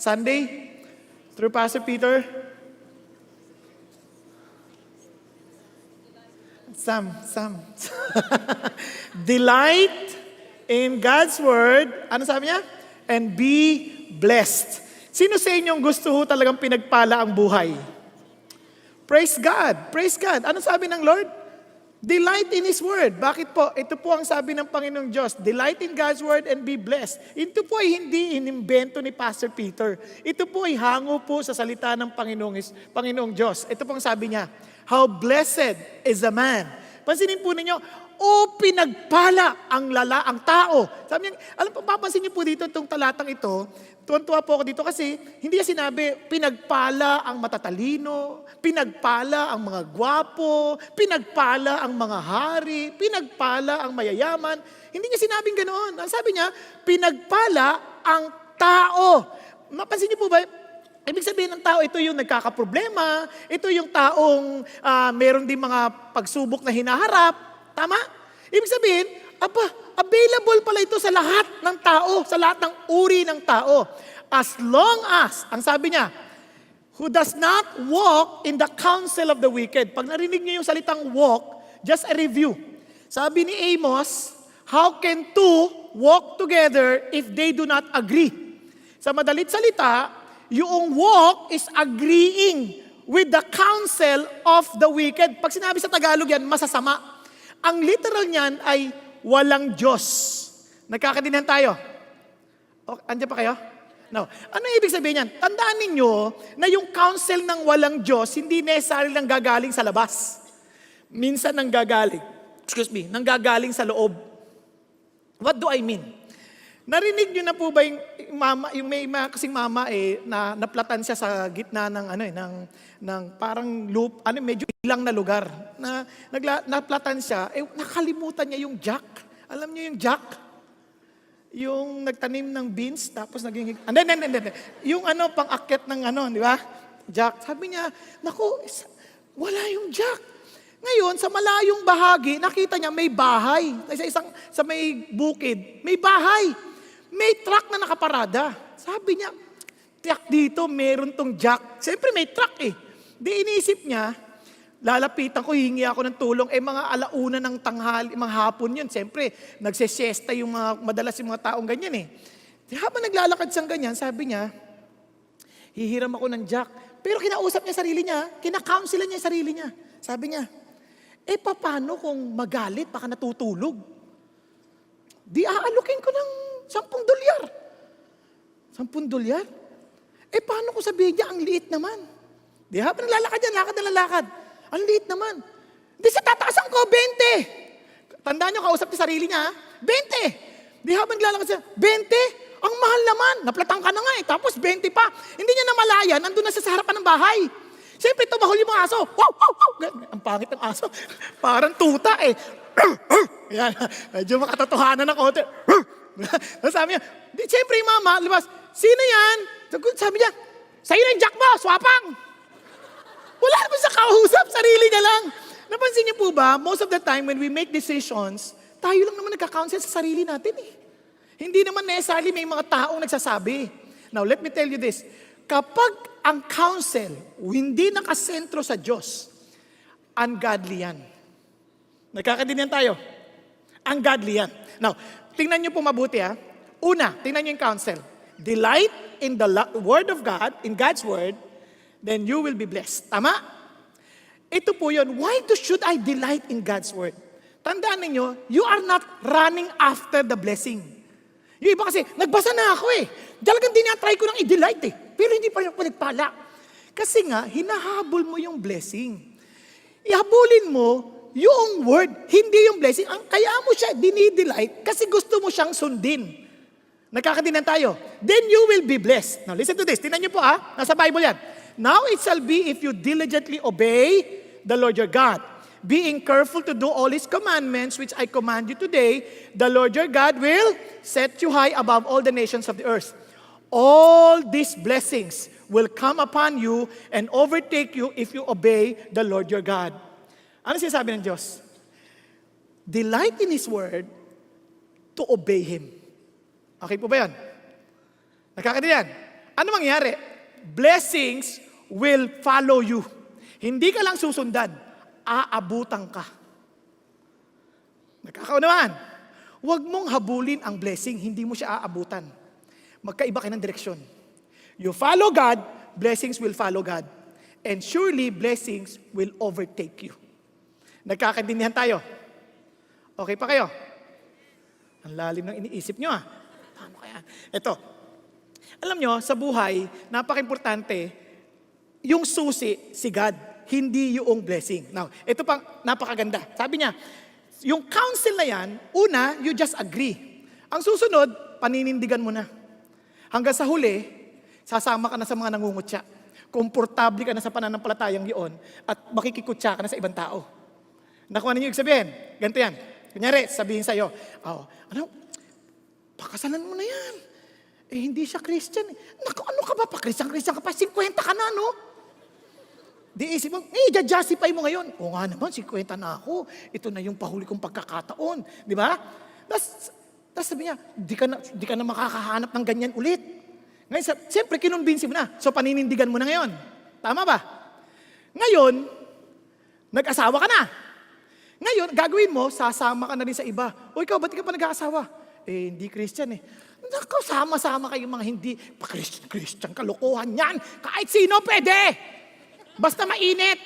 Sunday, through Pastor Peter. Sam. Delight in God's Word. Ano sabi niya? And be blessed. Sino sa inyong gusto ho talagang pinagpala ang buhay? Praise God. Praise God. Ano sabi ng Lord? Delight in His Word. Bakit po? Ito po ang sabi ng Panginoong Diyos. Delight in God's Word and be blessed. Ito po ay hindi inimbento ni Pastor Peter. Ito po ay hango po sa salita ng Panginoong Diyos. Ito po ang sabi niya. How blessed is a man. Pansinin po ninyo, pinagpala ang tao. Sabi niya, papansin niyo po dito itong talatang ito, tuwan-tuwa po ako dito kasi hindi niya sinabi, pinagpala ang matatalino, pinagpala ang mga gwapo, pinagpala ang mga hari, pinagpala ang mayayaman. Hindi niya sinabing ganoon. Ang sabi niya, pinagpala ang tao. Mapansin niyo po ba, ibig sabihin ng tao, ito yung nagkakaproblema, ito yung taong meron din mga pagsubok na hinaharap. Tama? Ibig sabihin, available pala ito sa lahat ng tao, sa lahat ng uri ng tao. As long as, ang sabi niya, who does not walk in the counsel of the wicked. Pag narinig niyo yung salitang walk, just a review. Sabi ni Amos, how can two walk together if they do not agree? Sa madalit salita, yung walk is agreeing with the counsel of the wicked. Pag sinabi sa Tagalog yan, masasama. Ang literal niyan ay walang Diyos. Nagkakaintindihan tayo? Andiyan pa kayo? No. Ano ibig sabihin niyan? Tandaan ninyo na yung counsel ng walang Diyos, hindi necessarily nang gagaling sa labas. Minsan nanggagaling sa loob. What do I mean? Narinig niyo na po ba yung may kasing mama na naplatan siya sa gitna ng ng parang loop, medyo ilang na lugar. Naplatan siya, nakalimutan niya yung jack. Alam niyo yung jack? Yung nagtanim ng beans tapos naging yung pang-akyat ng di ba? Jack. Sabi niya, naku, wala yung jack. Ngayon, sa malayong bahagi, nakita niya may bahay. Sa may bukid, may bahay. May truck na nakaparada. Sabi niya, tiyak dito, meron tong jack. Siyempre may truck Di inisip niya, lalapitan ko, hingi ako ng tulong. Mga alauna ng tanghali, mga hapon yun. Siyempre, nagsesiesta yung madalas yung mga taong ganyan Di habang naglalakad siyang ganyan, sabi niya, hihiram ako ng jack. Pero kinausap niya sarili niya, kinakaunsilan niya yung sarili niya. Sabi niya, paano kung magalit, baka natutulog? Di aalukin ko ng $10. $10? Paano ko sabihin niya, ang liit naman? Di habang naglalakad yan, lakad. Ang liit naman. Di sa tataasan ko, 20. Tandaan niyo, kausap niya sarili niya, 20. Di habang naglalakad siya, 20? Ang mahal naman. Naplatang ka na nga Tapos 20 pa. Hindi niya namalayan, nandun na siya sa harapan ng bahay. Siyempre, tumahol yung mga aso. Wow! Ang pangit ng aso. Parang tuta Yan. Medyo makatotohanan ng konti. Sabi niya, siyempre yung mama, lumabas, sino yan? Sabi niya, sa'yo na yung jack mo, swapang. Wala naman sa kausap, sarili niya lang. Napansin niyo po ba, most of the time when we make decisions, tayo lang naman nagka-counsel sa sarili natin Hindi naman necessarily may mga taong nagsasabi. Now, let me tell you this. Kapag ang counsel hindi nakasentro sa Diyos, ungodly yan. Nagkakaintindihan tayo? Ungodly yan. Now, tingnan niyo po mabuti Una, tingnan niyo yung counsel. Delight in the Word of God, in God's Word, then you will be blessed. Tama? Ito po yun. Why should I delight in God's Word? Tandaan ninyo, you are not running after the blessing. Yung iba kasi, nagbasa na ako Talagang dinatry ko nang i-delight Pero hindi pa yung pinagpala. Kasi nga, hinahabol mo yung blessing. Ihabulin mo yung word, hindi yung blessing. Kaya mo siya dinidelight kasi gusto mo siyang sundin. Nagkakaintindihan tayo. Then you will be blessed. Now listen to this. Tingnan niyo po nasa Bible yan. Now it shall be if you diligently obey the Lord your God, being careful to do all His commandments which I command you today, the Lord your God will set you high above all the nations of the earth. All these blessings will come upon you and overtake you if you obey the Lord your God. Ano sinasabi ng Diyos? Delight in His Word to obey Him. Okay po ba yan? Nakakaintindihan? ano mangyayari? Blessings will follow you. Hindi ka lang susundan, aabutan ka. Nakakaunawan? Huwag mong habulin ang blessing, hindi mo siya aabutan. Magkaiba kayo ng direksyon. You follow God, blessings will follow God. And surely, blessings will overtake you. Nagkakaintindihan tayo? Okay pa kayo? Ang lalim ng iniisip nyo Paano kaya? Ito, alam nyo, sa buhay, napaka-importante, yung susi, si God, hindi yung blessing. Now, ito pang napakaganda. Sabi niya, yung counsel na yan, una, you just agree. Ang susunod, paninindigan mo na. Hanggang sa huli, sasama ka na sa mga nangungutya. Komportable ka na sa pananampalatayang yun at makikikutya ka na sa ibang tao. Nakuha ninyo yung sabihin? Ganito yan. Kunyari, sabihin sa'yo, pakasalan mo na yan. Hindi siya Christian. Naku, ano ka ba? Pa-Christian ka pa. 50 ka na, no? Di isip mo, justify mo ngayon. O nga naman, 50 na ako. Ito na yung pahuli kong pagkakataon. Di ba? Tapos sabi niya, di ka na makakahanap ng ganyan ulit. Ngayon, siyempre, kinumbinsi mo na. So, paninindigan mo na ngayon. Tama ba? Ngayon, nag-asawa ka na. Ngayon, gagawin mo, sasama ka na rin sa iba. O ikaw, ba't ka pa nag-aasawa? Hindi Christian Naku, sama-sama kayong mga hindi pa-Christian, kalokohan yan. Kahit sino pwede. Basta mainit.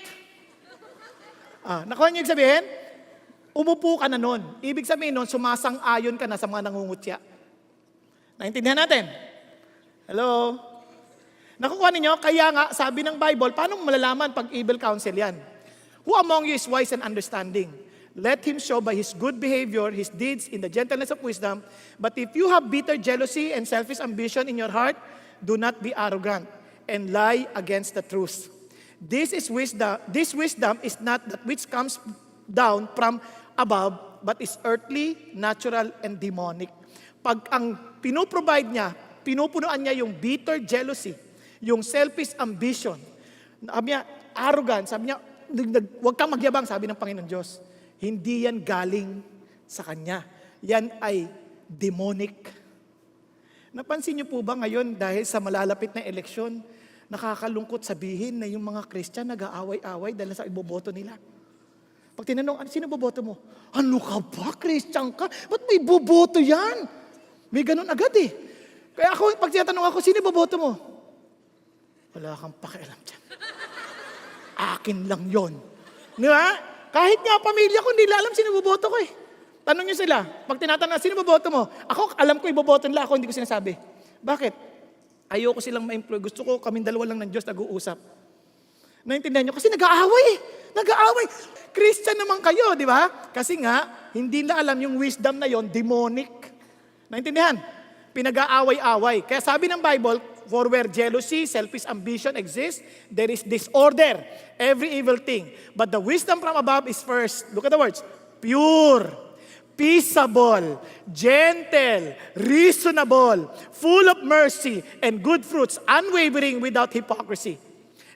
Nakuha niyo yung sabihin? Umupo ka na nun. Ibig sabihin nun, sumasang-ayon ka na sa mga nangungutya. Naintindihan natin? Hello? Nakukuha ninyo? Kaya nga, sabi ng Bible, paano mo malalaman pag evil counsel yan? Who among you is wise and understanding? Let him show by his good behavior, his deeds in the gentleness of wisdom. But if you have bitter jealousy and selfish ambition in your heart, do not be arrogant and lie against the truth. This wisdom is not that which comes down from above, but is earthly, natural, and demonic. Pag ang pinoprovide niya, pinupunuan niya yung bitter jealousy, yung selfish ambition, sabi niya, arrogant, sabi niya, huwag kang magyabang, sabi ng Panginoon Diyos. Hindi yan galing sa Kanya. Yan ay demonic. Napansin niyo po ba ngayon dahil sa malalapit na eleksyon, nakakalungkot sabihin na yung mga Christian nag-aaway-away dahil sa iboboto nila. Pag tinanong, sino boboto mo? Ano ka ba? Christian ka? Ba't may boboto yan? May ganun agad Kaya ako, pag tinatanong ako, sino boboto mo? Wala kang pakialam dyan. Akin lang yon. Di ba? Kahit nga pamilya ko, hindi nila alam sino boboto ko Tanong nyo sila, pag tinatanong, sino boboto mo? Ako, alam ko iboboto nila, ako hindi ko sinasabi. Bakit? Ayoko silang ma-employ. Gusto ko kaming dalawa lang ng Diyos nag-uusap. Naintindihan nyo? Kasi nag-aaway Nag-aaway. Christian naman kayo, di ba? Kasi nga, hindi nila alam yung wisdom na yon, demonic. Naintindihan? Pinag-aaway-away. Kaya sabi ng Bible, for where jealousy, selfish ambition exists, there is disorder, every evil thing. But the wisdom from above is first, look at the words, pure, peaceable, gentle, reasonable, full of mercy and good fruits, unwavering without hypocrisy.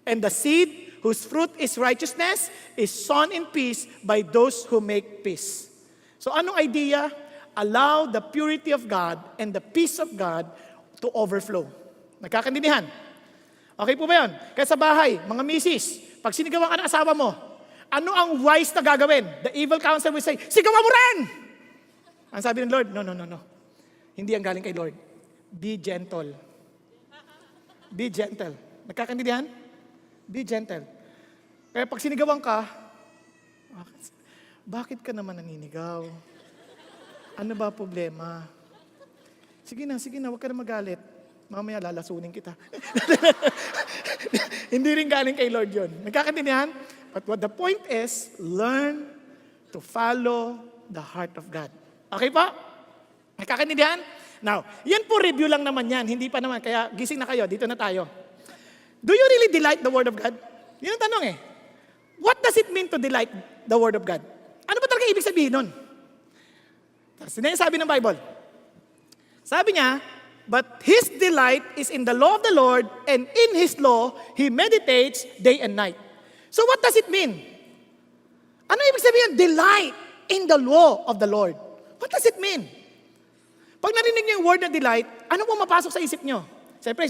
And the seed whose fruit is righteousness is sown in peace by those who make peace. So anong idea? Allow the purity of God and the peace of God to overflow. Nagkakaintindihan? Okay po ba yun? Kaya sa bahay, mga misis, pag sinigawan ka ng asawa mo, ano ang wise na gagawin? The evil counsel will say, sigawan mo rin! Ang sabi ng Lord, no. Hindi ang galing kay Lord. Be gentle. Be gentle. Nagkakaintindihan? Be gentle. Kaya pag sinigawan ka, bakit ka naman naninigaw? Ano ba problema? Sige na, huwag ka na magalit. Mamaya lalasunin kita. Hindi rin galing kay Lord yun. Nagkakaintindihan? But what the point is, learn to follow the heart of God. Okay pa? Nagkakaintindihan? Now, yan po review lang naman yan. Hindi pa naman. Kaya gising na kayo. Dito na tayo. Do you really delight the Word of God? Yun ang tanong What does it mean to delight the Word of God? Ano ba talaga ibig sabihin nun? Sabi ng Bible. Sabi niya, but his delight is in the law of the Lord, and in his law, he meditates day and night. So what does it mean? Ano ibig sabihin? Delight in the law of the Lord. What does it mean? Pag narinig niyo yung word na delight, ano po mapasok sa isip niyo? Siyempre,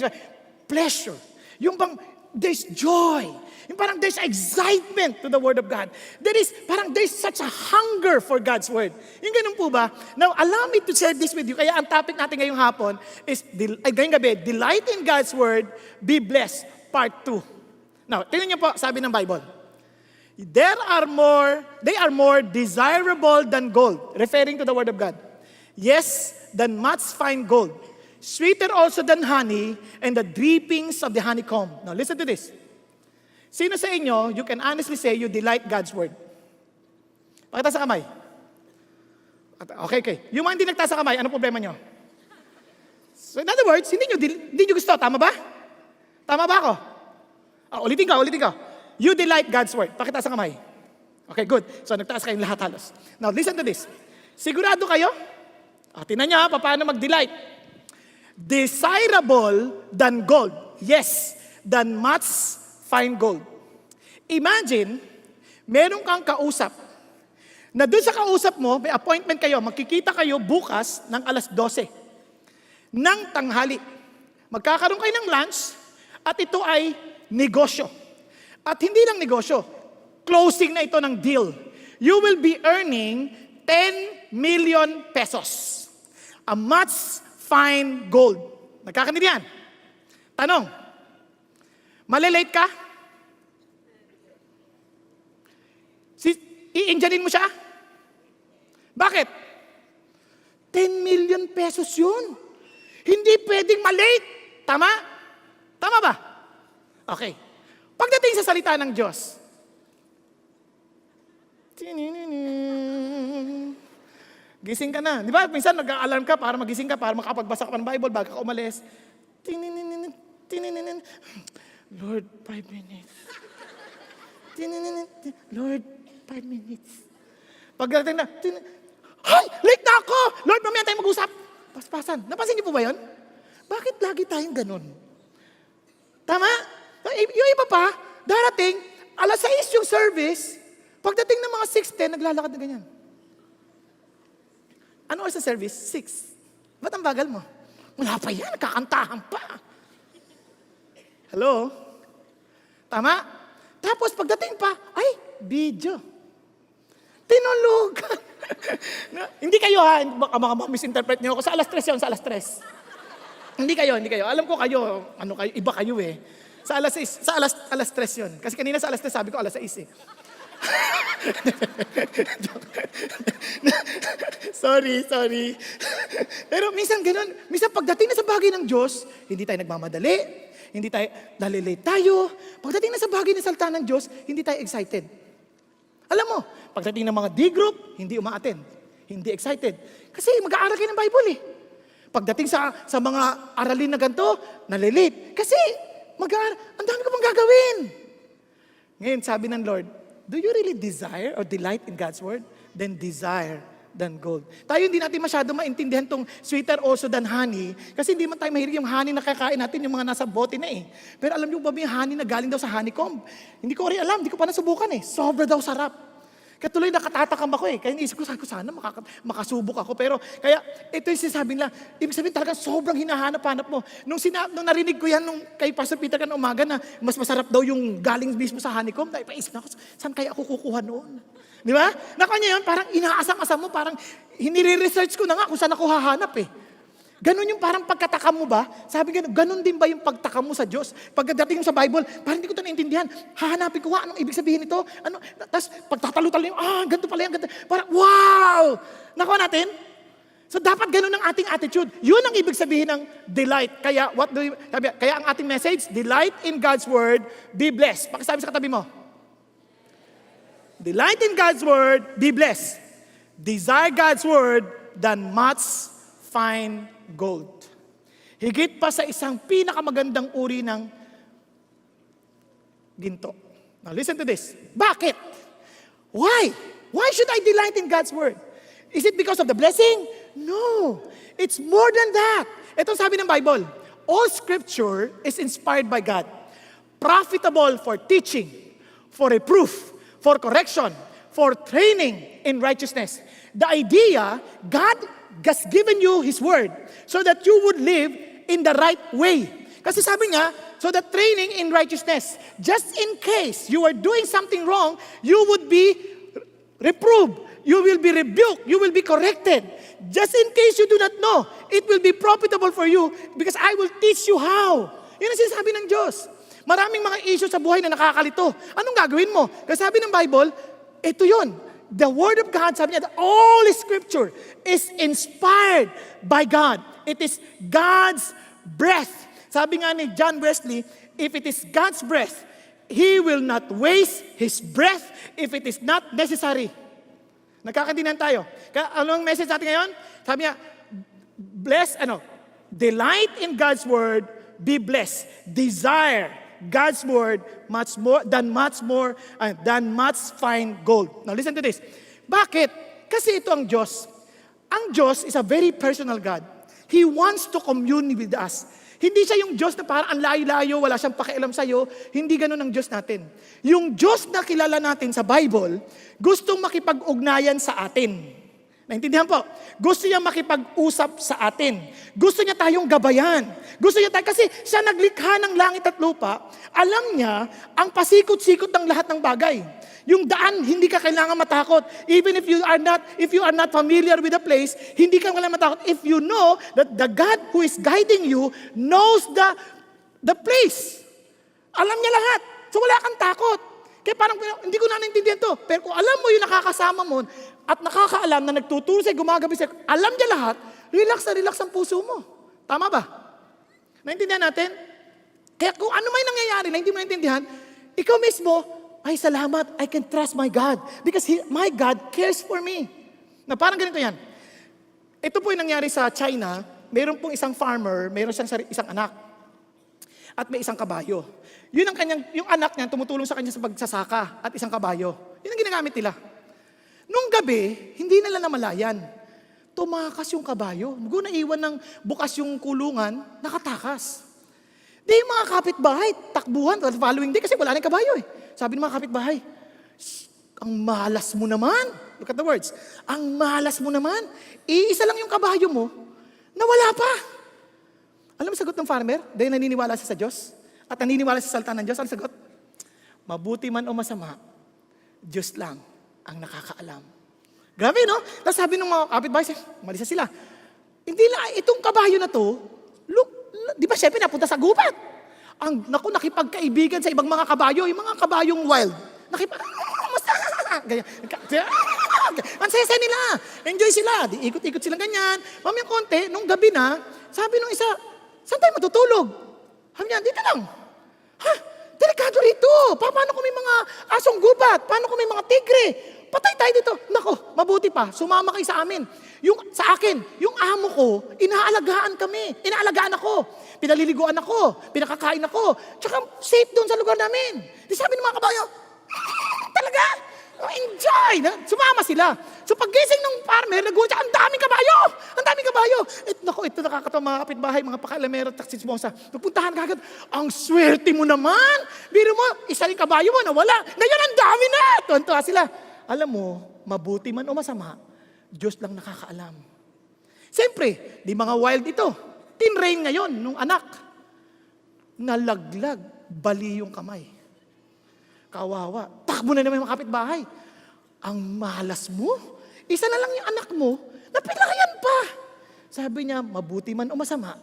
pleasure. Yung bang there's joy. Yung parang there's excitement to the Word of God. There's such a hunger for God's Word. Yung ganun po ba? Now, allow me to share this with you. Kaya ang topic natin ngayong hapon is, ngayong gabi, delight in God's Word, be blessed, part 2. Now, tingnan niyo po, sabi ng Bible. They are more desirable than gold, referring to the Word of God. Yes, than much fine gold. Sweeter also than honey and the drippings of the honeycomb. Now, listen to this. Sino sa inyo, you can honestly say you delight God's Word? Pakita sa kamay. Okay. Yung mga hindi nagtaas sa kamay, ano problema nyo? So in other words, hindi nyo gusto. Tama ba? Tama ba ako? Ulitin ko. You delight God's Word. Pakita sa kamay. Okay, good. So nagtaas kayong lahat halos. Now listen to this. Sigurado kayo? Tingnan nyo paano mag-delight. Desirable than gold. Yes, than much fine gold. Imagine, meron kang kausap, na doon sa kausap mo, may appointment kayo, magkikita kayo bukas ng 12:00 ng tanghali. Magkakaroon kayo ng lunch, at ito ay negosyo. At hindi lang negosyo, closing na ito ng deal. You will be earning 10 million pesos. A much fine gold. Nagkakaintindihan? Tanong, malilate ka? I-injanin mo siya? Bakit? 10 million pesos yun. Hindi pwedeng malate. Tama? Tama ba? Okay. Pagdating sa salita ng Diyos, gising ka na. Di ba? Minsan nag-alarm ka para magising ka, para makapagbasa ka ng Bible bago ka umalis. Lord, 5 minutes. Lord, 5 minutes. Pagdating na, ay, late na ako! Lord, mamaya tayo mag-usap. Paspasan. Napansin niyo po ba yun? Bakit lagi tayong ganun? Tama? Yung iba pa, darating, 6:00 yung service, pagdating ng mga 6:10, naglalakad na ganyan. Ano oras sa service? 6. Ba't ang bagal mo? Wala pa yan, kakantahan pa. Hello? Tama? Tapos pagdating pa, ay, video. Tinulugan. Hindi kayo ha, baka misinterpret nyo ako. Sa 3:00 yun, sa 3:00. Hindi kayo. Alam ko kayo, iba kayo eh. Sa 3:00 yun. Kasi kanina sa 3:00 sabi ko 6:00 eh. Sorry. Pero minsan ganun. Minsan pagdating na sa bagay ng Diyos, hindi tayo nagmamadali. Hindi tayo, nalilate tayo. Pagdating na sa bagay ng salita ng Diyos, hindi tayo excited. Alam mo, pagdating ng mga D-group, hindi umaattend. Hindi excited. Kasi mag-aaral kayo ng Bible eh. Pagdating sa mga aralin na ganito, nalilate. Kasi ang dami ko pang gagawin. Ngayon, sabi ng Lord, do you really desire or delight in God's Word? Then desire than gold. Tayo hindi natin masyado maintindihan tong sweeter also than honey. Kasi hindi man tayo mahilig yung honey na kakain natin, yung mga nasa bote na eh. Pero alam niyo ba yung honey na galing daw sa honeycomb? Hindi ko rin alam, hindi ko pa nasubukan eh. Sobra daw sarap. Katuloy nakatatakam ako eh. Kaya iniisip ko, sana makasubok ako. Pero kaya ito yung sinasabi nila, ibig sabihin talaga sobrang hinahanap-hanap mo. Nung narinig ko yan kay Pastor Peter kan umaga na mas masarap daw yung galing mismo sa honeycomb, paisip na ako, saan kaya ako kukuha noon? Di ba? Nakanya yun, parang inaasam-asam mo, parang hinire-research ko na nga kung saan ako hahanap eh. Ganun yung parang pagkatakam mo ba? Sabi ganun din ba yung pagtakam mo sa Diyos? Pagdating mo sa Bible, parang hindi ko ito naintindihan. Hahanapin ko, anong ibig sabihin nito? Tapos pagtatalo-talo yung, ganito pala yung, parang, wow! Nakuha natin? So dapat ganun ang ating attitude. Yun ang ibig sabihin ng delight. Kaya, kaya ang ating message, delight in God's Word, be blessed. Pakisabi sa katabi mo. Delight in God's Word, be blessed. Desire God's Word than much fine gold. Higit pa sa isang pinakamagandang uri ng ginto. Now listen to this. Bakit? Why? Why should I delight in God's Word? Is it because of the blessing? No. It's more than that. Ito sabi ng Bible. All Scripture is inspired by God. Profitable for teaching, for reproof, for correction, for training in righteousness. The idea, God has given you His Word so that you would live in the right way. Kasi sabi niya, so the training in righteousness, just in case you are doing something wrong, you would be reproved, you will be rebuked, you will be corrected. Just in case you do not know, it will be profitable for you because I will teach you how. Yun ang sinasabi ng Diyos. Maraming mga issue sa buhay na nakakalito. Anong gagawin mo? Kasi sabi ng Bible, ito yun. The Word of God, sabi niya, all Scripture is inspired by God. It is God's breath. Sabi nga ni John Wesley, if it is God's breath, He will not waste His breath if it is not necessary. Nagkakaintindihan tayo. Kaya anong message natin ngayon? Sabi niya, delight in God's Word, be blessed. Desire God's Word much more than much fine gold. Now listen to this. Bakit? Kasi ito ang Diyos. Ang Diyos is a very personal God. He wants to commune with us. Hindi siya yung Diyos na parang ang layo-layo, wala siyang pakialam sa'yo. Hindi ganun ang Diyos natin. Yung Diyos na kilala natin sa Bible, gustong makipag-ugnayan sa atin. Naintindihan po? Gusto niya makipag-usap sa atin. Gusto niya tayong gabayan. Gusto niya kasi siya naglikha ng langit at lupa, alam niya ang pasikot-sikot ng lahat ng bagay. Yung daan, hindi ka kailangan matakot. Even if you are not familiar with the place, hindi ka kailangan matakot. If you know that the God who is guiding you knows the place. Alam niya lahat. So wala kang takot. Kaya parang, hindi ko na naintindihan to. Pero kung alam mo yung nakakasama mo at nakakaalam na nagtuturo sa'yo, gumagabi sa'yo, alam niya lahat, relax na relax ang puso mo. Tama ba? Naintindihan natin? Kaya kung ano may nangyayari na hindi mo naintindihan, ikaw mismo, ay salamat, I can trust my God. Because my God cares for me. Na parang ganito yan. Ito po yung nangyari sa China, mayroon pong isang farmer, mayroon siyang isang anak. At may isang kabayo. Yung anak niya tumutulong sa kanya sa pagsasaka at isang kabayo. Yun ang ginagamit nila. Nung gabi, hindi nila namalayan. Tumakas yung kabayo. Kung naiwan ng bukas yung kulungan, nakatakas. Di yung mga kapitbahay, takbuhan, following day kasi wala na yung kabayo eh. Sabi ng mga kapitbahay, ang malas mo naman. Look at the words. Ang malas mo naman. Iisa lang yung kabayo mo, nawala pa. Alam mo sagot ng farmer? Dahil naniniwala siya sa Diyos at naniniwala sa salita ng Diyos. Ang sagot? Mabuti man o masama, Diyos lang ang nakakaalam. Grabe, no? Tapos sabi ng mga kapitbahay, umalis na sila. Hindi lang, itong kabayo na to, look, di ba syempre napunta sa gubat? Nakipagkaibigan sa ibang mga kabayo, yung mga kabayong wild. Ganyan. Ang saya nila. Enjoy sila. Di ikot-ikot sila ganyan. Mamayang konti, nung gabi na, sabi nung isa, saan tayo matutulog? Sabi niya, dito lang. Ha? Delikado rito. Paano kung may mga asong gubat? Paano kung may mga tigre? Patay tayo dito. Nako, mabuti pa. Sumama kayo sa amin. Sa akin, yung amo ko, inaalagaan kami. Inaalagaan ako. Pinaliliguan ako. Pinakakain ako. Tsaka safe doon sa lugar namin. Di sabi ng mga kabayo, talaga? Enjoy! Sumama sila. So paggising ng farmer, nagulat siya, ang daming kabayo! Ang daming kabayo! Ito nakakatawa mga kapitbahay, mga pakailamero, taksismosa. Pupuntahan ka agad, ang swerte mo naman! Biro mo, isa rin kabayo mo, nawala. Ngayon, ang dami na! Tuwan-tuwa sila. Alam mo, mabuti man o masama, Diyos lang nakakaalam. Siyempre, di mga wild ito. Tinrain ngayon nung anak. Nalaglag, bali yung kamay. Kawawa. Takbo na naman yung mga kapitbahay. Ang malas mo. Isa na lang yung anak mo, napilayan pa. Sabi niya, mabuti man o masama,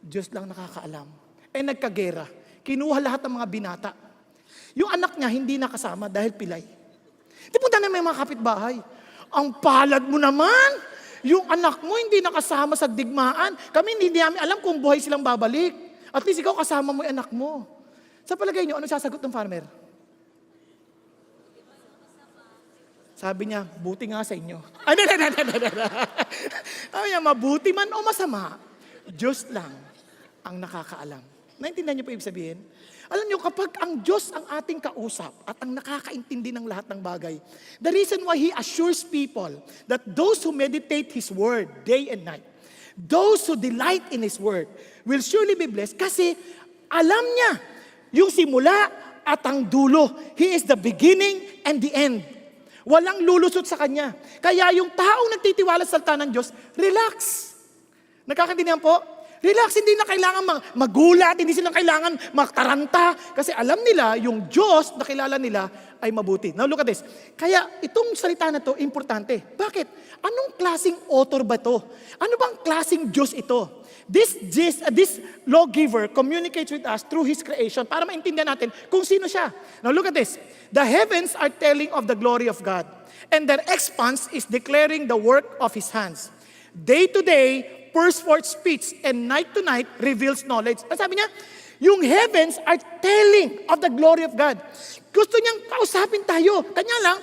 Diyos lang nakakaalam. Nagkagera. Kinuha lahat ng mga binata. Yung anak niya hindi nakasama dahil pilay. Di punta na may mga kapitbahay. Ang palad mo naman. Yung anak mo hindi nakasama sa digmaan. Kami hindi namin alam kung buhay silang babalik. At least ikaw kasama mo yung anak mo. Sa palagay niyo, ano sasagot ng farmer? Sabi niya, buti nga sa inyo. Sabi niya, mabuti man o masama, Diyos lang ang nakakaalam. Naintindihan niyo po ibig sabihin? Alam niyo, kapag ang Diyos ang ating kausap at ang nakakaintindi ng lahat ng bagay, the reason why He assures people that those who meditate His Word day and night, those who delight in His Word, will surely be blessed kasi alam niya yung simula at ang dulo. He is the beginning and the end. Walang lulusot sa Kanya. Kaya yung taong nagtitiwala sa salita ng Diyos, relax. Nakakaintindihan po? Relax, hindi na kailangan magulat, hindi sila kailangan magtaranta. Kasi alam nila, yung Diyos na kilala nila ay mabuti. Now look at this. Kaya itong salita na to, importante. Bakit? Anong klaseng author ba to? Ano bang klaseng Diyos ito? This lawgiver communicates with us through His creation para maintindihan natin kung sino siya. Now look at this. The heavens are telling of the glory of God, and their expanse is declaring the work of His hands. Day to day, pours forth speech, and night to night reveals knowledge. Ang sabi niya, yung heavens are telling of the glory of God. Gusto niyang kausapin tayo. Kanya lang,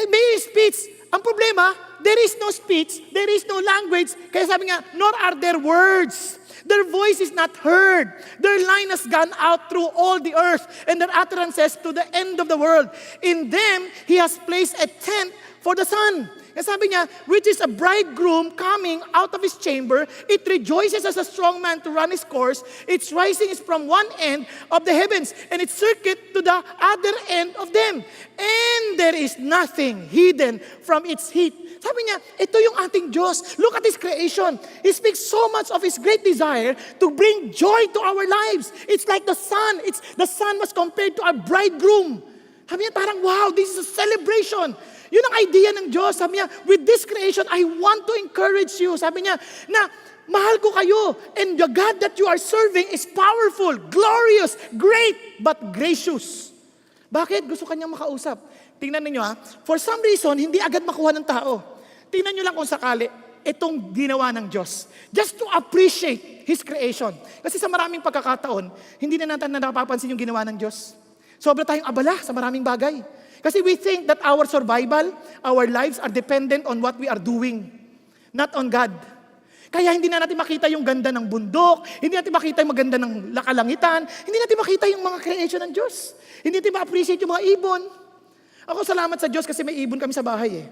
may speech. Ang problema, there is no speech, there is no language. Kaya sabi nga, nor are there words. Their voice is not heard. Their line has gone out through all the earth, and their utterances to the end of the world. In them, He has placed a tent for the sun. Kaya sabi niya, which is a bridegroom coming out of his chamber, it rejoices as a strong man to run his course. Its rising is from one end of the heavens, and its circuit to the other end of them. And there is nothing hidden from its heat. Sabi niya, ito yung ating Diyos. Look at His creation. He speaks so much of His great desire to bring joy to our lives. It's like the sun. The sun was compared to a bridegroom. Sabi niya, parang wow, this is a celebration. Yun ang idea ng Diyos. Sabi niya, with this creation, I want to encourage you. Sabi niya, na mahal ko kayo. And the God that you are serving is powerful, glorious, great, but gracious. Bakit? Gusto kanyang makausap. Tingnan ninyo ha. For some reason, hindi agad makuha ng tao. Tingnan nyo lang kung sakali, itong ginawa ng Diyos. Just to appreciate His creation. Kasi sa maraming pagkakataon, hindi na natin napapansin yung ginawa ng Diyos. Sobra tayong abala sa maraming bagay. Kasi we think that our survival, our lives are dependent on what we are doing, not on God. Kaya hindi na natin makita yung ganda ng bundok, hindi natin makita yung maganda ng kalangitan, hindi natin makita yung mga creation ng Diyos. Hindi natin ma-appreciate yung mga ibon. Ako salamat sa Diyos kasi may ibon kami sa bahay eh.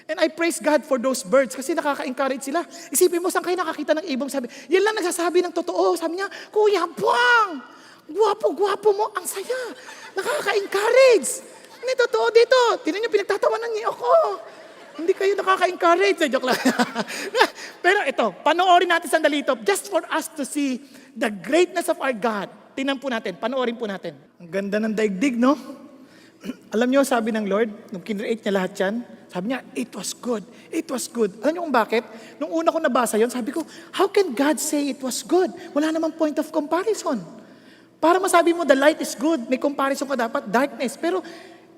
And I praise God for those birds kasi nakaka-encourage sila. Isipin mo, saan kayo nakakita ng ibong sabi? Yan lang nagsasabi ng totoo. Sabi niya, Kuya Buang, guwapo mo, ang saya. Nakaka-encourage. Hindi totoo dito. Tingnan niyo, pinagtatawanan niyo ako. Hindi kayo nakaka-encourage. Joke lang. Pero ito, panoorin natin sandali ito just for us to see the greatness of our God. Tingnan po natin, panoorin po natin. Ang ganda ng daigdig, no? Alam niyo, sabi ng Lord, nung kinreate niya lahat yan, sabi niya, it was good. It was good. Alam niyo kung bakit? Nung una ko nabasa yon, sabi ko, how can God say it was good? Wala namang point of comparison. Para masabi mo, the light is good, may comparison ka dapat, darkness. Pero,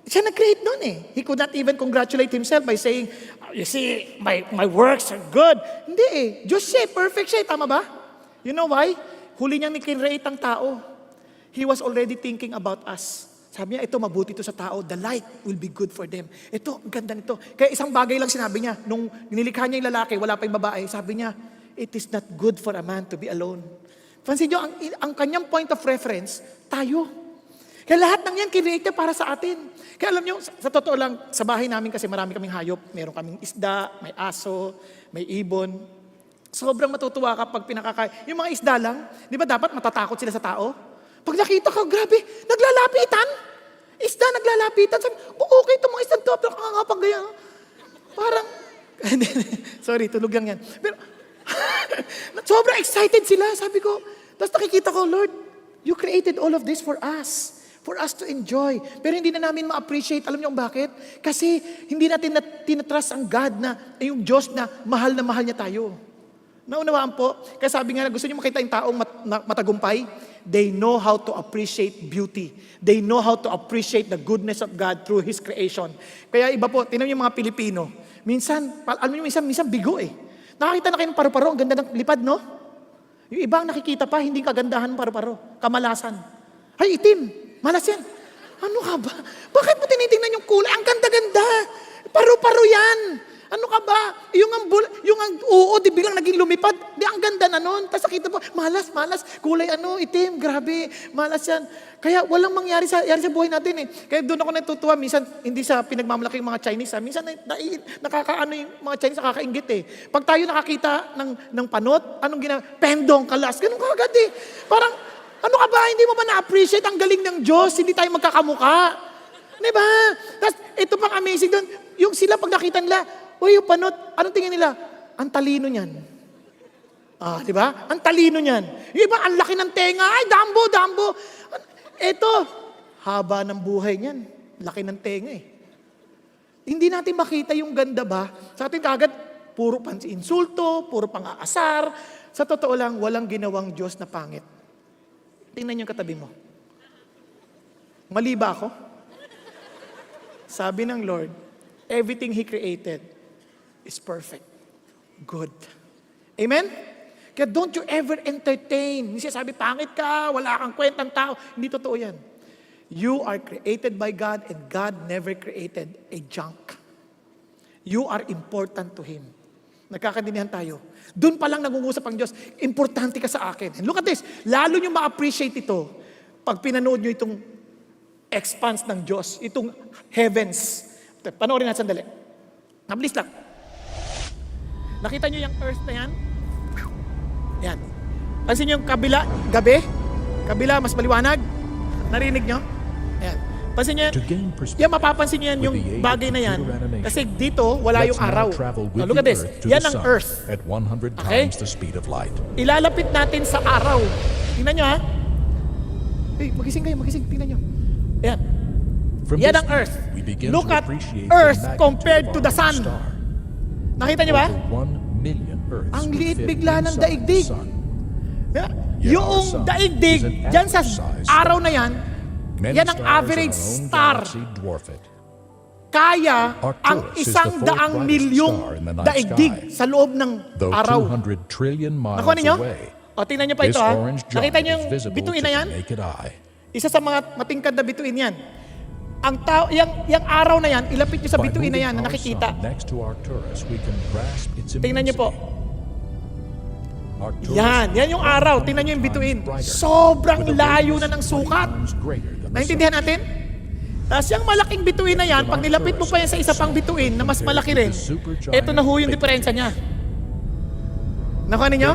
siya nag-create nun eh. He could not even congratulate himself by saying, you see, my works are good. Hindi eh. Diyos siya, perfect siya. Tama ba? You know why? Huli niyang ni-create ang tao. He was already thinking about us. Sabi niya, ito mabuti ito sa tao. The light will be good for them. Ito, ang ganda nito. Kaya isang bagay lang sinabi niya. Nung nilikha niya yung lalaki, wala pa yung babae, sabi niya, it is not good for a man to be alone. Pansin niyo, ang kanyang point of reference, tayo. Kaya lahat ng yan, kinreate niya para sa atin. Kaya alam niyo, sa totoo lang, sa bahay namin kasi marami kaming hayop. Meron kaming isda, may aso, may ibon. Sobrang matutuwa ka pag pinakakain. Yung mga isda lang, di ba dapat matatakot sila sa tao? Pag nakita ka, grabe, naglalapitan. Isda, naglalapitan. Sabi, okay itong mga isda to. Pero kakangapag ganyan. Parang, sorry, tulog lang yan. Pero, sobrang excited sila. Sabi ko, tapos nakikita ko, Lord, you created all of this for us to enjoy. Pero hindi na namin ma-appreciate. Alam niyo kung bakit? Kasi hindi natin tinatrust ang God na, yung Diyos na mahal niya tayo. Naunawaan po? Kaya sabi nga, gusto niyo makita yung taong matagumpay? They know how to appreciate beauty. They know how to appreciate the goodness of God through His creation. Kaya iba po, tingnan niyo yung mga Pilipino. Minsan, alam niyo, minsan bigo eh. Nakakita na kayo ng paru-paro, ang ganda ng lipad, no? Yung ibang nakikita pa, hindi kagandahan ng paru-paro. Kamalasan. Ay, itim. Malas yan. Ano ka ba? Bakit mo tinitingnan yung kulay? Ang ganda-ganda. Paru-paro yan. Ano ka ba? Yung ang di bilang naging lumipad. Di, ang ganda na nun. Tapos nakita mo, malas. Kulay itim. Grabe. Malas yan. Kaya walang mangyari sa buhay natin eh. Kaya doon ako natutuwa. Minsan, hindi sa pinagmamalaki yung mga Chinese. Minsan, nakakaano yung mga Chinese nakakaingit eh. Pag tayo nakakita ng panot, anong ginawa? Pendong, kalas. Ganun kagad eh. Parang, ano ka ba? Hindi mo ba na-appreciate ang galing ng Diyos? Hindi tayo magkakamuka. Diba? Tapos, ito pang amazing doon. Yung sila, pag nakita nila, uy, yung panot, anong tingin nila? Ang talino niyan. Di ba? Ang talino niyan. Yung iba, ang laki ng tenga. Ay, Dumbo. Ito, haba ng buhay niyan. Laki ng tenga eh. Hindi natin makita yung ganda ba? Sa atin kagad, puro pansi-insulto, puro pang-aasar. Sa totoo lang, walang ginawang Diyos na pangit. Tingnan yung katabi mo. Mali ba ako? Sabi ng Lord, everything He created is perfect. Good. Amen? Kaya don't you ever entertain. Hindi siya sabi, pangit ka, wala kang kwentang tao. Hindi totoo yan. You are created by God and God never created a junk. You are important to Him. Nagkakaintindihan tayo. Doon pa lang nangungusap ang Diyos, importante ka sa akin. And look at this, lalo nyo ma-appreciate ito pag pinanood nyo itong expanse ng Diyos, itong heavens. Panoorin natin sandali. Nabilis lang. Nakita nyo yung earth na yan? Yan. Pansin nyo yung kabila, gabi? Kabila, mas maliwanag? Narinig nyo? Yan. Pansin nyo yan, mapapansin nyo yan yung bagay na yan. Kasi dito, wala yung araw. Now, look at this. Yan ang earth. Okay? Ilalapit natin sa araw. Tingnan nyo ha. Hey, magising kayo, magising. Tingnan nyo. Yan. Yan ang earth. Look at earth compared to the sun. Nakita nyo ba? Ang liit bigla ng daigdig. Yung daigdig, dyan sa araw na yan, yan ang average star. Kaya ang 100,000,000,000 daigdig sa loob ng araw. Nakuha ninyo? O, tingnan nyo pa ito ha. Nakita nyo yung bituin na yan? Isa sa mga matingkad na bituin yan. Ang yung araw na yan, ilapit nyo sa bituin na yan na nakikita. Tingnan nyo po. Yan yung araw. Tingnan nyo yung bituin. Sobrang layo na ng sukat. Naintindihan natin? Tapos yung malaking bituin na yan, pag nilapit mo pa yan sa isa pang bituin na mas malaki rin, eto na ho yung diferensya niya. Nakuha ninyo?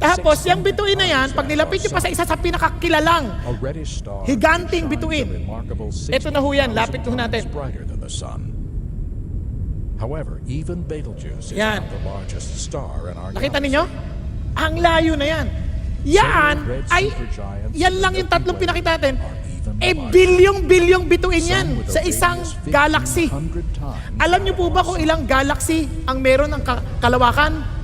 Tapos yung bituin na yan, pag nilapit nyo pa sa isa sa pinakakilalang higanting bituin, eto na ho yan, lapit ho natin. However, even Betelgeuse is Yan. not the largest star in our Nakita galaxy. ninyo? Ang layo na yan. Yan ay, yan lang yung tatlong pinakita natin. Bilyong-bilyong bituin yan sa isang galaxy. Alam niyo po ba kung ilang galaxy ang meron ng kalawakan?